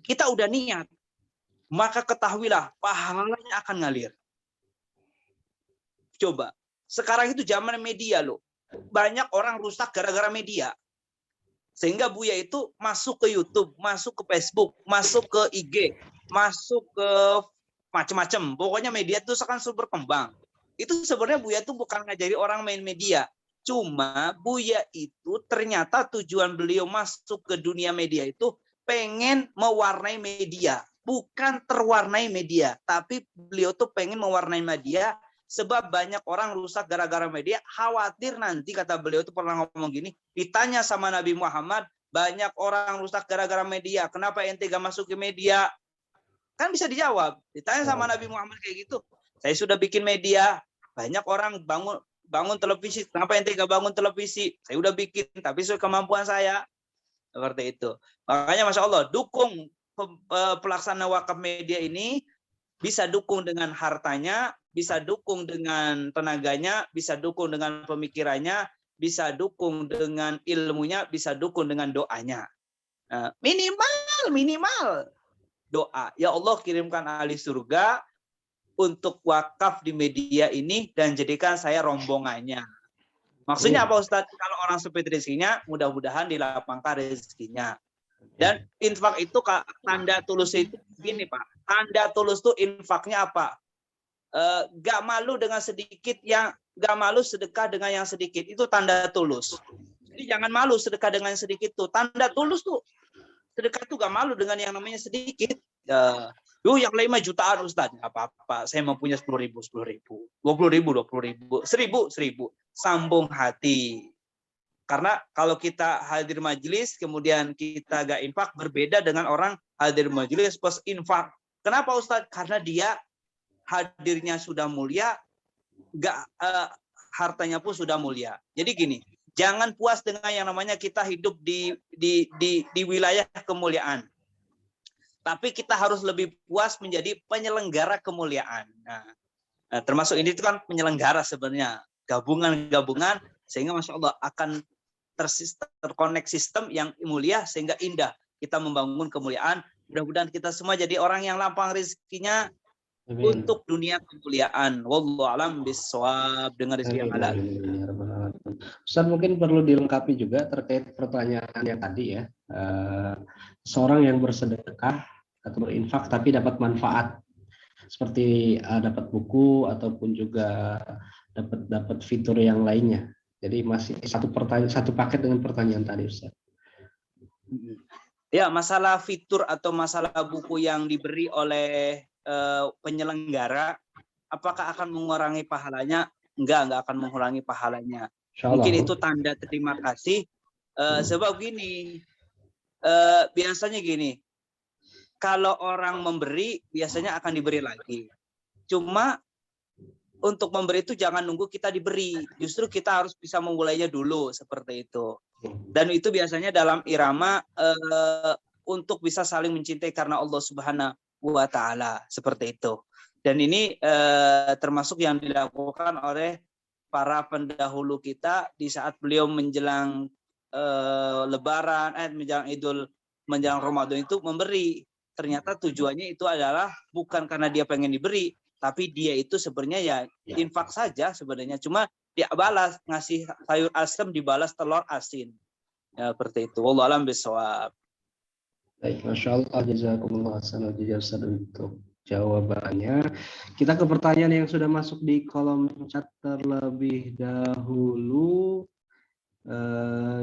kita udah niat, maka ketahuilah pahalanya akan ngalir. Coba, sekarang itu zaman media loh, banyak orang rusak gara-gara media. Sehingga Buya itu masuk ke YouTube, masuk ke Facebook, masuk ke IG, masuk ke macam-macam. Pokoknya media itu sekarang berkembang. Itu sebenarnya Buya itu bukan ngajari orang main media. Cuma Buya itu ternyata tujuan beliau masuk ke dunia media itu pengen mewarnai media. Bukan terwarnai media. Tapi beliau tuh pengen mewarnai media sebab banyak orang rusak gara-gara media. Khawatir nanti, kata beliau itu pernah ngomong gini, ditanya sama Nabi Muhammad, banyak orang rusak gara-gara media. Kenapa ente gak masuk ke media? Kan bisa dijawab. Ditanya sama Nabi Muhammad kayak gitu. Saya sudah bikin media. Banyak orang bangun televisi. Kenapa ente gak bangun televisi? Saya udah bikin, tapi sesuai kemampuan saya. Seperti itu. Makanya Masya Allah, dukung pelaksana wakaf media ini, bisa dukung dengan hartanya, bisa dukung dengan tenaganya, bisa dukung dengan pemikirannya, bisa dukung dengan ilmunya, bisa dukung dengan doanya. Minimal doa. Ya Allah, kirimkan ahli surga untuk wakaf di media ini dan jadikan saya rombongannya. Maksudnya apa Ustadz? Kalau orang sempit rezekinya, mudah-mudahan dilapangkan rezekinya. Dan infak itu tanda tulus itu gini Pak. Tanda tulus itu infaknya apa? Gak malu dengan sedikit, yang gak malu sedekah dengan yang sedikit. Itu tanda tulus. Jadi jangan malu sedekah dengan yang sedikit tuh. Tanda tulus tuh. Sedekah tuh gak malu dengan yang namanya sedikit. Yang 5 jutaan Ustaz, nggak apa-apa. Saya mempunyai 10.000, 20.000, 1.000. Sambung hati. Karena kalau kita hadir majelis, kemudian kita gak infak, berbeda dengan orang hadir majelis plus infak. Kenapa Ustaz? Karena dia hadirnya sudah mulia, hartanya pun sudah mulia. Jadi gini, jangan puas dengan yang namanya kita hidup di wilayah kemuliaan. Tapi kita harus lebih puas menjadi penyelenggara kemuliaan. Nah, termasuk ini itu kan penyelenggara sebenarnya, gabungan-gabungan, sehingga Masya Allah akan terkonek sistem yang mulia sehingga indah kita membangun kemuliaan. Mudah-mudahan kita semua jadi orang yang lapang rezekinya untuk dunia kemuliaan. Wallahu a'lam bishawab, dengan rezeki yang halal. Ustaz, mungkin perlu dilengkapi juga terkait pertanyaan yang tadi ya. Seorang yang bersedekah atau berinfak tapi dapat manfaat seperti dapat buku ataupun juga dapat fitur yang lainnya. Jadi masih satu paket dengan pertanyaan tadi Ustaz. Ya, masalah fitur atau masalah buku yang diberi oleh penyelenggara, apakah akan mengurangi pahalanya? Enggak akan mengurangi pahalanya. Mungkin itu tanda terima kasih. Sebab gini, biasanya gini, kalau orang memberi biasanya akan diberi lagi. Cuma untuk memberi itu jangan nunggu kita diberi, justru kita harus bisa memulainya dulu, seperti itu. Dan itu biasanya dalam irama untuk bisa saling mencintai karena Allah Subhanahu wa Ta'ala, seperti itu. Dan ini termasuk yang dilakukan oleh para pendahulu kita di saat beliau menjelang Lebaran, menjelang Ramadan itu memberi. Ternyata tujuannya itu adalah bukan karena dia pengen diberi, tapi dia itu sebenarnya ya infak saja sebenarnya. Cuma dia balas, ngasih sayur asem dibalas telur asin. Ya, seperti itu. Wallahu a'lam bishawab. Baik, Masya Allah, jazakumullah khairan Ustaz untuk jawabannya. Kita ke pertanyaan yang sudah masuk di kolom chat terlebih dahulu.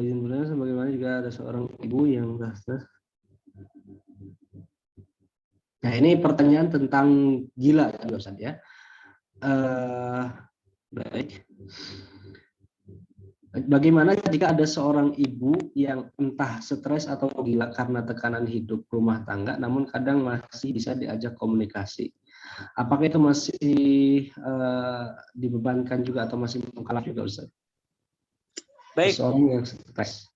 Yang sebenarnya sebagaimana juga ada seorang ibu yang nah, ini pertanyaan tentang gila ya Ustaz ya. Baik. Bagaimana jika ada seorang ibu yang entah stres atau gila karena tekanan hidup rumah tangga, namun kadang masih bisa diajak komunikasi? Apakah itu masih dibebankan juga atau masih mukallaf juga, Ustaz? Baik. Seorang yang stres.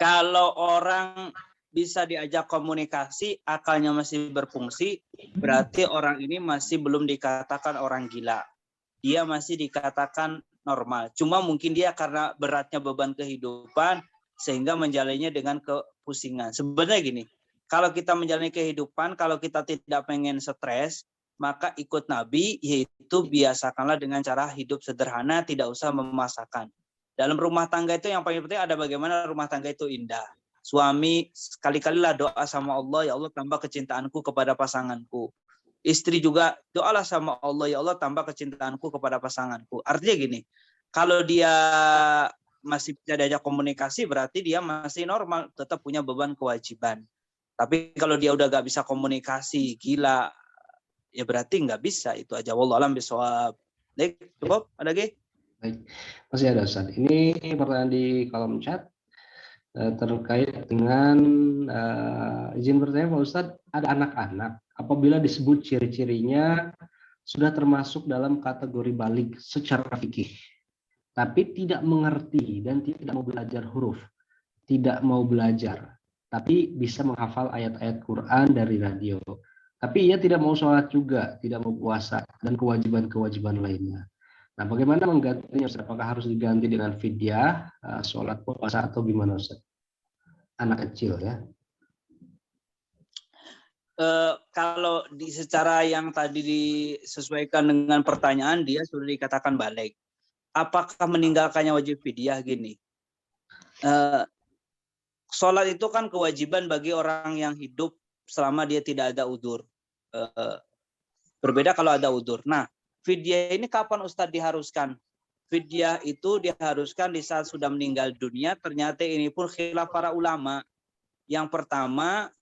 Kalau orang bisa diajak komunikasi, akalnya masih berfungsi, berarti orang ini masih belum dikatakan orang gila. Dia masih dikatakan normal. Cuma mungkin dia karena beratnya beban kehidupan, sehingga menjalannya dengan kepusingan. Sebenarnya gini, kalau kita menjalani kehidupan, kalau kita tidak pengen stres, maka ikut Nabi, yaitu biasakanlah dengan cara hidup sederhana, tidak usah memaksakan. Dalam rumah tangga itu yang paling penting ada bagaimana rumah tangga itu indah. Suami sekali-kalilah doa sama Allah, ya Allah tambah kecintaanku kepada pasanganku. Istri juga doalah sama Allah, ya Allah tambah kecintaanku kepada pasanganku. Artinya gini, kalau dia masih bisa diajak komunikasi berarti dia masih normal, tetap punya beban kewajiban. Tapi kalau dia udah gak bisa komunikasi, gila, ya berarti nggak bisa. Itu aja. Wallahu a'lam bishawab. Baik, cukup? Ada lagi? Baik, masih ada Ustaz. Ini pertanyaan di kolom chat terkait dengan izin bertanya Pak Ustadz, ada anak-anak apabila disebut ciri-cirinya sudah termasuk dalam kategori balik secara fikih, tapi tidak mengerti dan tidak mau belajar huruf, tidak mau belajar, tapi bisa menghafal ayat-ayat Quran dari radio. Tapi ia tidak mau sholat juga, tidak mau puasa, dan kewajiban-kewajiban lainnya. Nah, bagaimana menggantinya Ustaz? Apakah harus diganti dengan fidyah, sholat, puasa, atau gimana Ustaz? Anak kecil ya. Kalau secara yang tadi disesuaikan dengan pertanyaan, dia sudah dikatakan balik. Apakah meninggalkannya wajib fidyah? Gini, sholat itu kan kewajiban bagi orang yang hidup selama dia tidak ada udzur. Berbeda kalau ada udzur. Nah, fidyah ini kapan Ustadz diharuskan? Fidyah itu diharuskan di saat sudah meninggal dunia. Ternyata ini pun khilaf para ulama. Yang pertama,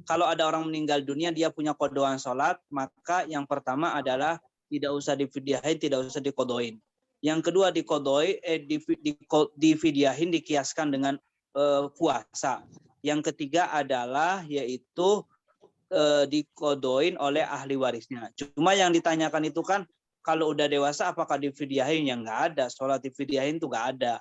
kalau ada orang meninggal dunia dia punya qadaan sholat, maka yang pertama adalah tidak usah difidyahin, tidak usah dikodoin. Yang kedua difidyahin, dikiaskan dengan puasa. Yang ketiga adalah yaitu dikodoin oleh ahli warisnya. Cuma yang ditanyakan itu kan kalau udah dewasa apakah difidyahin? Yang nggak ada. Sholat difidyahin itu nggak ada.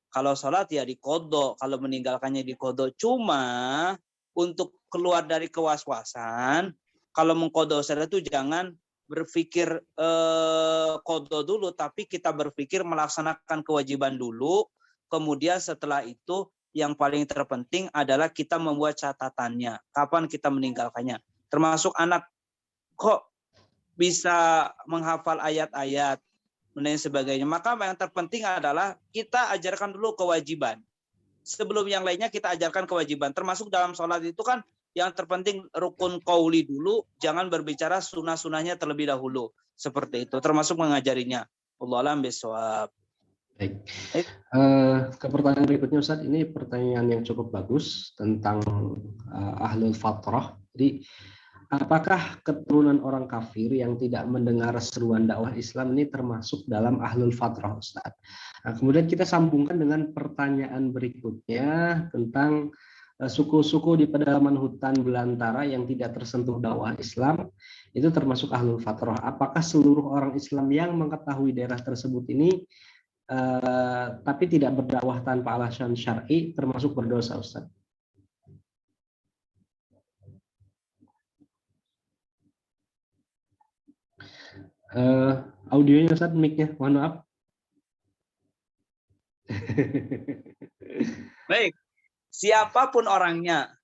Kalau sholat ya dikodo, kalau meninggalkannya dikodo. Cuma untuk keluar dari kewaswasan, kalau mengkodo sholat itu jangan berpikir kodo dulu, tapi kita berpikir melaksanakan kewajiban dulu. Kemudian setelah itu yang paling terpenting adalah kita membuat catatannya. Kapan kita meninggalkannya. Termasuk anak kok bisa menghafal ayat-ayat dan sebagainya. Maka yang terpenting adalah kita ajarkan dulu kewajiban. Sebelum yang lainnya kita ajarkan kewajiban. Termasuk dalam sholat itu kan yang terpenting rukun qauli dulu. Jangan berbicara sunah-sunahnya terlebih dahulu. Seperti itu. Termasuk mengajarinya. Wallahu a'lam bishawab. Baik. Ke pertanyaan berikutnya Ustaz, ini pertanyaan yang cukup bagus tentang ahlul fatrah. Jadi apakah keturunan orang kafir yang tidak mendengar seruan dakwah Islam ini termasuk dalam ahlul fatrah Ustaz? Nah, kemudian kita sambungkan dengan pertanyaan berikutnya tentang suku-suku di pedalaman hutan belantara yang tidak tersentuh dakwah Islam itu termasuk ahlul fatrah. Apakah seluruh orang Islam yang mengetahui daerah tersebut ini tapi tidak berdakwah tanpa alasan syar'i termasuk berdosa Ustaz? Audionya Ustaz, mic-nya, mohon maaf. Baik, siapapun orangnya,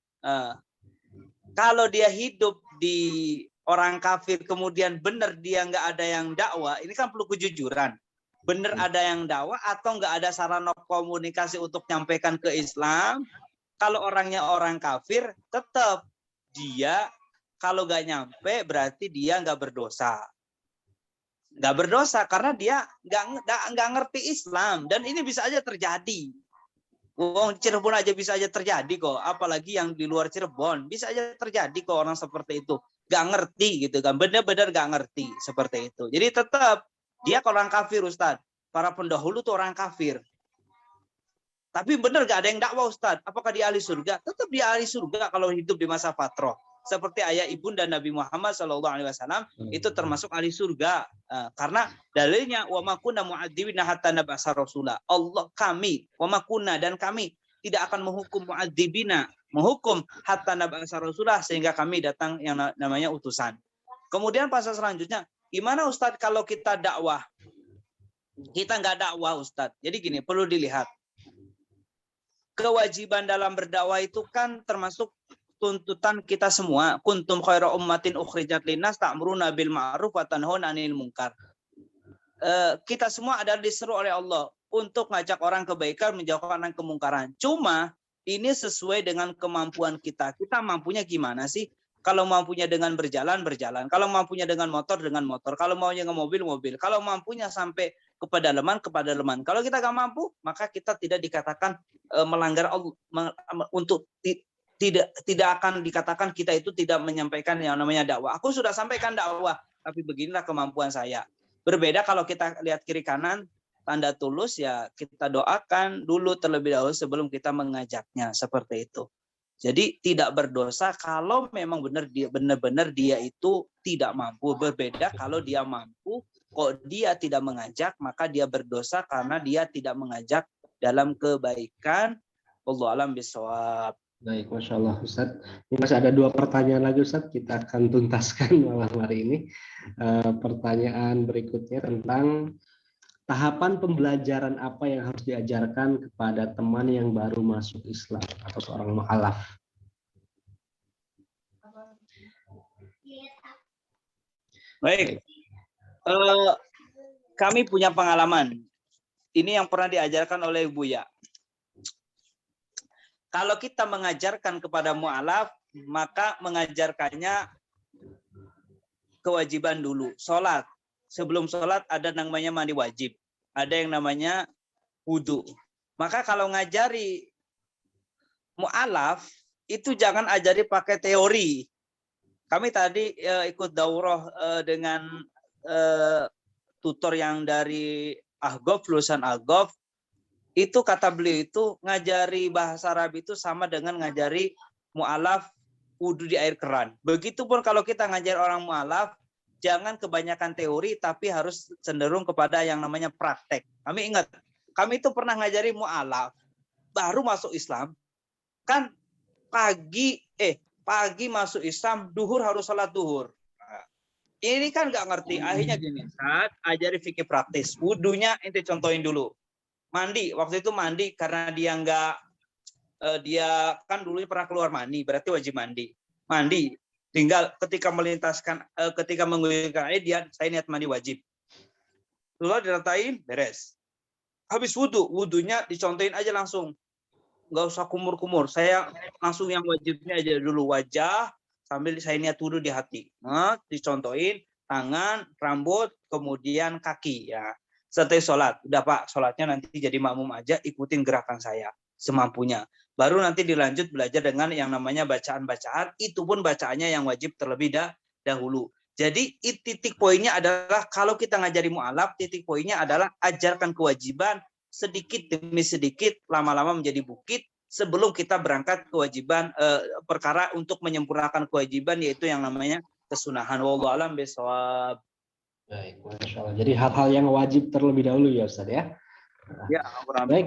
kalau dia hidup di orang kafir kemudian benar dia nggak ada yang dakwah, ini kan perlu kejujuran. Benar ada yang dakwah atau nggak ada sarana komunikasi untuk nyampaikan ke Islam, Kalau orangnya orang kafir, tetap dia kalau nggak nyampe berarti dia nggak berdosa. Nggak berdosa karena dia nggak ngerti Islam, dan ini bisa aja terjadi. Wong Cirebon aja bisa aja terjadi kok, apalagi yang di luar Cirebon bisa aja terjadi kok orang seperti itu, nggak ngerti gitu kan, benar-benar nggak ngerti seperti itu. Jadi tetap dia orang kafir, Ustadz. Para pendahulu tuh orang kafir. Tapi benar gak ada yang dakwah, Ustadz? Apakah dia ahli surga? Tetap dia ahli surga kalau hidup di masa fatrah. Seperti ayah ibunda Nabi Muhammad SAW itu termasuk ahli surga. Karena dalilnya wa ma kunna mu'adzibina hatta nab'atsa rasula. Allah, kami, wa ma kunna, dan kami tidak akan menghukum mu'adzibina, menghukum hatta nab'atsa rasula, sehingga kami datang yang namanya utusan. Kemudian pasal selanjutnya, gimana Ustadz kalau kita dakwah? Kita nggak dakwah, Ustadz. Jadi gini, perlu dilihat. Kewajiban dalam berdakwah itu kan termasuk tuntutan kita semua. Kuntum khaira ummatin ukhrijat linnas ta'muruna bil ma'ruf wa tanhauna 'anil munkar. Kita semua adalah diseru oleh Allah untuk ngajak orang kebaikan, menjauhkan orang kemungkaran. Cuma ini sesuai dengan kemampuan kita. Kita mampunya gimana sih? Kalau mampunya dengan berjalan, berjalan. Kalau mampunya dengan motor, dengan motor. Kalau maunya dengan mobil, mobil. Kalau mampunya sampai kepada leman, kepada leman. Kalau kita nggak mampu, maka kita tidak dikatakan melanggar Allah, untuk tidak akan dikatakan kita itu tidak menyampaikan yang namanya dakwah. Aku sudah sampaikan dakwah, tapi beginilah kemampuan saya. Berbeda kalau kita lihat kiri kanan, tanda tulus, ya kita doakan dulu terlebih dahulu sebelum kita mengajaknya, seperti itu. Jadi tidak berdosa kalau memang benar-benar dia itu tidak mampu. Berbeda kalau dia mampu, kok dia tidak mengajak, maka dia berdosa karena dia tidak mengajak dalam kebaikan. Wallahu a'lam bishawab. Baik, Masya Allah Ustadz. Ini masih ada 2 pertanyaan lagi Ustadz, kita akan tuntaskan malam hari ini. Pertanyaan berikutnya tentang tahapan pembelajaran apa yang harus diajarkan kepada teman yang baru masuk Islam atau seorang mu'alaf. Baik, kami punya pengalaman. Ini yang pernah diajarkan oleh Buya. Kalau kita mengajarkan kepada mu'alaf, maka mengajarkannya kewajiban dulu. Sholat. Sebelum sholat ada namanya mandi wajib. Ada yang namanya wudhu. Maka kalau ngajari mu'alaf, itu jangan ajari pakai teori. Kami tadi ikut daurah dengan tutor yang dari Ahgof, lulusan Ahgof. Itu kata beliau itu ngajari bahasa Arab itu sama dengan ngajari mu'alaf wudhu di air keran. Begitupun kalau kita ngajari orang mu'alaf, jangan kebanyakan teori, tapi harus cenderung kepada yang namanya praktek. Kami ingat, kami itu pernah ngajari mu'alaf, baru masuk Islam, kan pagi masuk Islam, duhur harus sholat duhur. Ini kan nggak ngerti, akhirnya gini, saat ajari fikih praktis, wudhunya ente contohin dulu. Mandi, waktu itu mandi karena dia nggak, dia kan dulu pernah keluar mandi, berarti wajib mandi. Mandi, tinggal ketika melintaskan, ketika menggunakan air, saya niat mandi wajib. Lalu diratain, beres. Habis wudhu, wudhunya dicontohin aja langsung. Nggak usah kumur-kumur, saya langsung yang wajibnya aja dulu, wajah, sambil saya niat wudhu di hati. Nah, dicontohin, tangan, rambut, kemudian kaki. Ya. Setelah sholat, udah Pak, sholatnya nanti jadi makmum aja, ikutin gerakan saya semampunya. Baru nanti dilanjut belajar dengan yang namanya bacaan-bacaan, itu pun bacaannya yang wajib terlebih dahulu. Jadi titik poinnya adalah kalau kita ngajari mu'alaf, titik poinnya adalah ajarkan kewajiban sedikit demi sedikit, lama-lama menjadi bukit sebelum kita berangkat kewajiban perkara untuk menyempurnakan kewajiban, yaitu yang namanya kesunahan. Wallahu a'lam bishawab. Baik, Masya Allah. Jadi hal-hal yang wajib terlebih dahulu ya Ustaz ya. Ya, baik.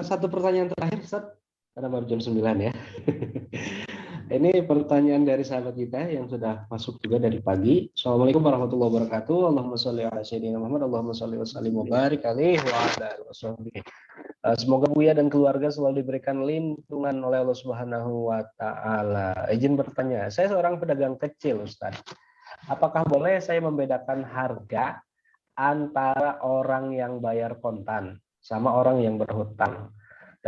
Satu pertanyaan terakhir Ustaz, karena baru jam 9 ya. Ini pertanyaan dari sahabat kita yang sudah masuk juga dari pagi. Assalamualaikum warahmatullahi wabarakatuh. Allahumma sholli ala sayyidina Muhammad, Allahumma sholli wa sallim wa barik alaihi wa ala alihi washabbihi. Semoga Buya dan keluarga selalu diberikan lindungan oleh Allah Subhanahu wa taala. Izin bertanya, saya seorang pedagang kecil Ustaz. Apakah boleh saya membedakan harga antara orang yang bayar kontan sama orang yang berhutang?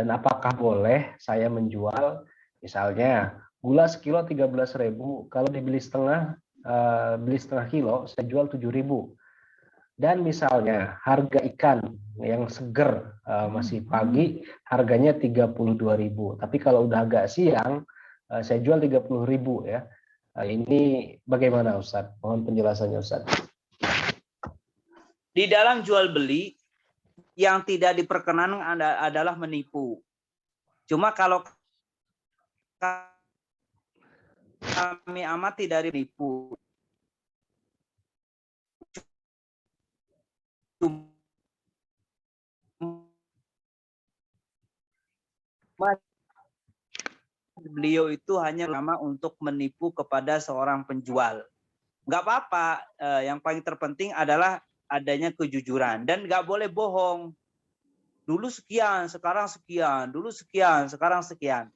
Dan apakah boleh saya menjual misalnya gula sekilo 13.000, kalau beli setengah kilo saya jual 7.000. Dan misalnya harga ikan yang seger masih pagi harganya 32.000. Tapi kalau udah agak siang saya jual 30.000 ya. Ini bagaimana Ustadz? Mohon penjelasannya Ustadz. Di dalam jual beli yang tidak diperkenankan adalah menipu. Cuma kalau kami amati dari menipu, beliau itu hanya nama untuk menipu kepada seorang penjual. Nggak apa-apa, yang paling terpenting adalah adanya kejujuran dan nggak boleh bohong. Dulu sekian, sekarang sekian, dulu sekian, sekarang sekian.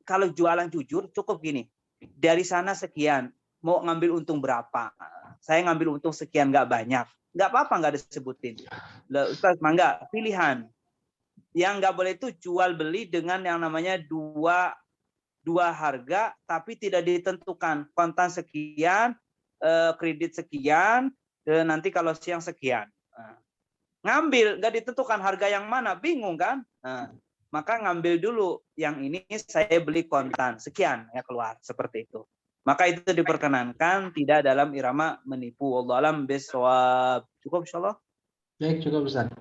Kalau jualan jujur cukup gini, dari sana sekian, mau ngambil untung berapa? Saya ngambil untung sekian, nggak banyak. Nggak apa-apa, nggak disebutin. Ustaz, mangga, pilihan. Yang nggak boleh itu jual beli dengan yang namanya dua harga, tapi tidak ditentukan. Kontan sekian, kredit sekian, nanti kalau siang sekian. Ngambil, nggak ditentukan harga yang mana, bingung kan? Maka ngambil dulu yang ini saya beli kontan sekian ya keluar seperti itu. Maka itu diperkenankan, tidak dalam irama menipu. Wallahu a'lam bishawab. Cukup insyaallah. Baik, cukup Ustaz.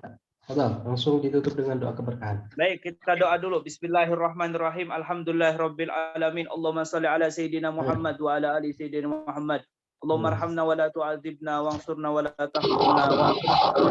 Langsung ditutup dengan doa keberkahan. Baik, kita doa dulu. Bismillahirrahmanirrahim. Alhamdulillahirabbil alamin. Allahumma shalli ala sayyidina Muhammad wa ala ali sayyidina Muhammad. Allahumma arhamna wa la tu'adzibna wansurna wa la tahrimna wa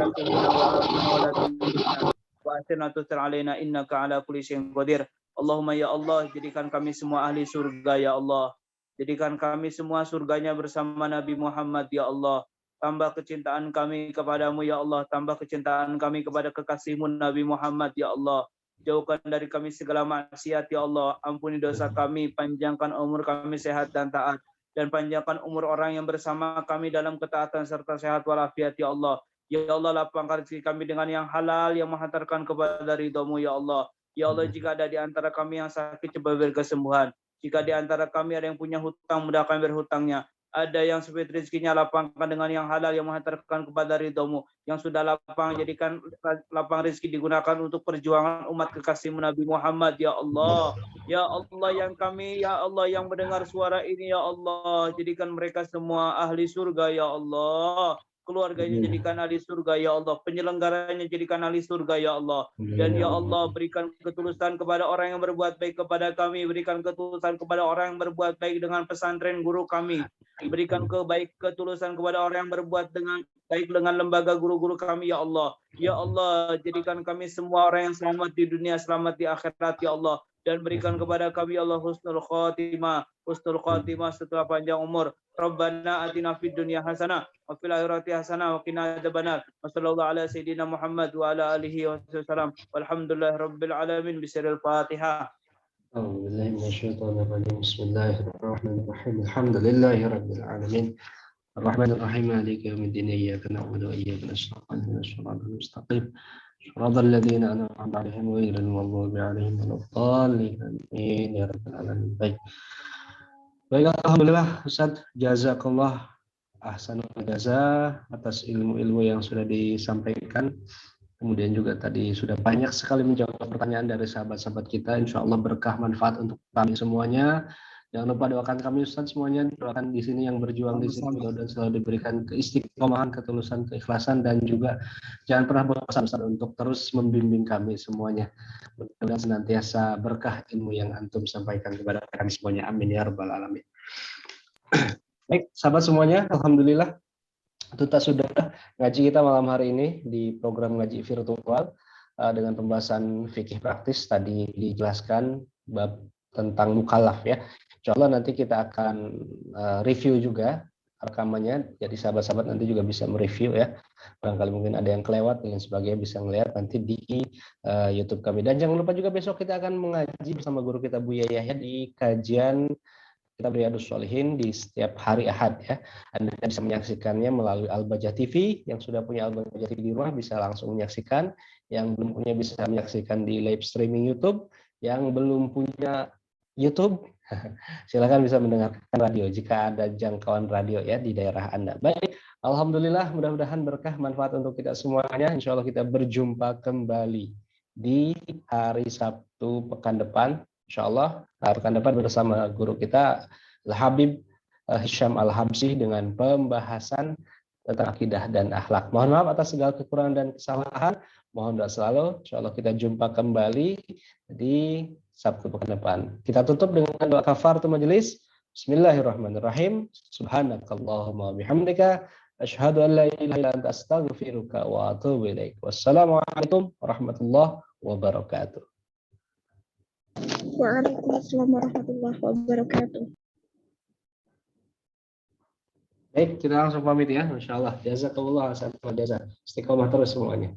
akrimna wa la tuhina wa atina tusir alaina innaka ala kulli syai'in qadir. Allahumma ya Allah, jadikan kami semua ahli surga ya Allah. Jadikan kami semua surganya bersama Nabi Muhammad ya Allah. Tambah kecintaan kami kepadamu ya Allah. Tambah kecintaan kami kepada kekasihmu Nabi Muhammad ya Allah. Jauhkan dari kami segala maksiat ya Allah. Ampuni dosa kami. Panjangkan umur kami sehat dan taat. Dan panjangkan umur orang yang bersama kami dalam ketaatan serta sehat walafiat ya Allah. Ya Allah, lapangkan rezeki kami dengan yang halal yang menghantarkan kepada ridha-Mu ya Allah. Ya Allah, jika ada di antara kami yang sakit, coba beri kesembuhan. Jika di antara kami ada yang punya hutang, mudahkan berhutangnya. Ada yang sempit rezekinya, lapangkan dengan yang halal yang menghantarkan kepada ridha-Mu. Yang sudah lapang, jadikan lapang rezeki digunakan untuk perjuangan umat kekasih-Mu Nabi Muhammad ya Allah. Ya Allah, yang kami ya Allah yang mendengar suara ini ya Allah, jadikan mereka semua ahli surga ya Allah. Keluarganya jadikan ahli surga ya Allah, penyelenggaranya jadikan ahli surga ya Allah. Dan ya Allah, berikan ketulusan kepada orang yang berbuat baik kepada kami, berikan ketulusan kepada orang yang berbuat baik dengan pesantren guru kami, berikan ketulusan kepada orang yang berbuat baik dengan lembaga guru-guru kami ya Allah. Ya Allah, jadikan kami semua orang yang selamat di dunia, selamat di akhirat ya Allah. Dan berikan kepada kami Allah husnul khatimah setelah panjang umur. Rabbana atina fid dunya hasanah wa fil akhirati hasanah wa qina adzabannar. Wassallallahu ala sayyidina Muhammad wa ala alihi wasallam. Walhamdulillahirabbil alamin. Bismillahil Fatihah. A'udzubillahi minasyaitonir rajim. Bismillahirrahmanirrahim. Alhamdulillahirabbil alamin. Ar-Rahmanir-Rahim. Maliki yaumiddin. Iyyaka na'budu wa iyyaka nasta'in. Ihdinas siratal mustaqim. Shiratal ladzina an'amta 'alaihim ghairil maghdubi 'alaihim waladdallin. Amin ya rabbal alamin. Baik, alhamdulillah Ustaz, jazakallah ahsanul jazaa atas ilmu-ilmu yang sudah disampaikan. Kemudian juga tadi sudah banyak sekali menjawab pertanyaan dari sahabat-sahabat kita. Insya Allah berkah manfaat untuk kami semuanya. Jangan lupa doakan kami Ustaz semuanya, doakan di sini yang berjuang di sini dan selalu diberikan keistiqomahan, ketulusan, keikhlasan, dan juga jangan pernah bosan Ustaz untuk terus membimbing kami semuanya. Mudah-mudahan senantiasa berkah ilmu yang antum sampaikan kepada kami semuanya. Amin ya rabbal alamin. Baik, sahabat semuanya, alhamdulillah tuntas sudah ngaji kita malam hari ini di program ngaji virtual dengan pembahasan fikih praktis. Tadi dijelaskan bab tentang mukallaf ya. Insya Allah nanti kita akan review juga rekamannya, jadi sahabat-sahabat nanti juga bisa mereview ya. Barangkali mungkin ada yang kelewat dan sebagainya bisa melihat nanti di YouTube kami. Dan jangan lupa juga besok kita akan mengaji bersama guru kita Buya Yahya di kajian Kitab Riyadhus Shalihin di setiap hari Ahad ya. Anda bisa menyaksikannya melalui Al-Bajah TV. Yang sudah punya Al-Bajah TV di rumah bisa langsung menyaksikan. yang belum punya bisa menyaksikan di live streaming YouTube, yang belum punya YouTube silakan bisa mendengarkan radio jika ada jangkauan radio ya di daerah Anda. Baik, alhamdulillah, mudah-mudahan berkah manfaat untuk kita semuanya. Insya Allah kita berjumpa kembali di hari Sabtu pekan depan. Insya Allah pekan depan bersama guru kita Al-Habib Hisham Al-Habsyi dengan pembahasan tentang akidah dan akhlak. Mohon maaf atas segala kekurangan dan kesalahan. Mohon doa selalu. Insya Allah kita jumpa kembali di Sabtu pekan depan. Kita tutup dengan doa kafaratul majelis. Bismillahirrahmanirrahim. Subhanakallahumma bihamdika asyhadu an la ilaha illa anta astaghfiruka wa atubu ilaik. Wassalamualaikum warahmatullahi wabarakatuh. Waalaikumsalam warahmatullahi wabarakatuh. Baik, kita langsung pamit ya, insyaallah. Jazakallah hasanah wa jazaa. Istiqomah terus semuanya.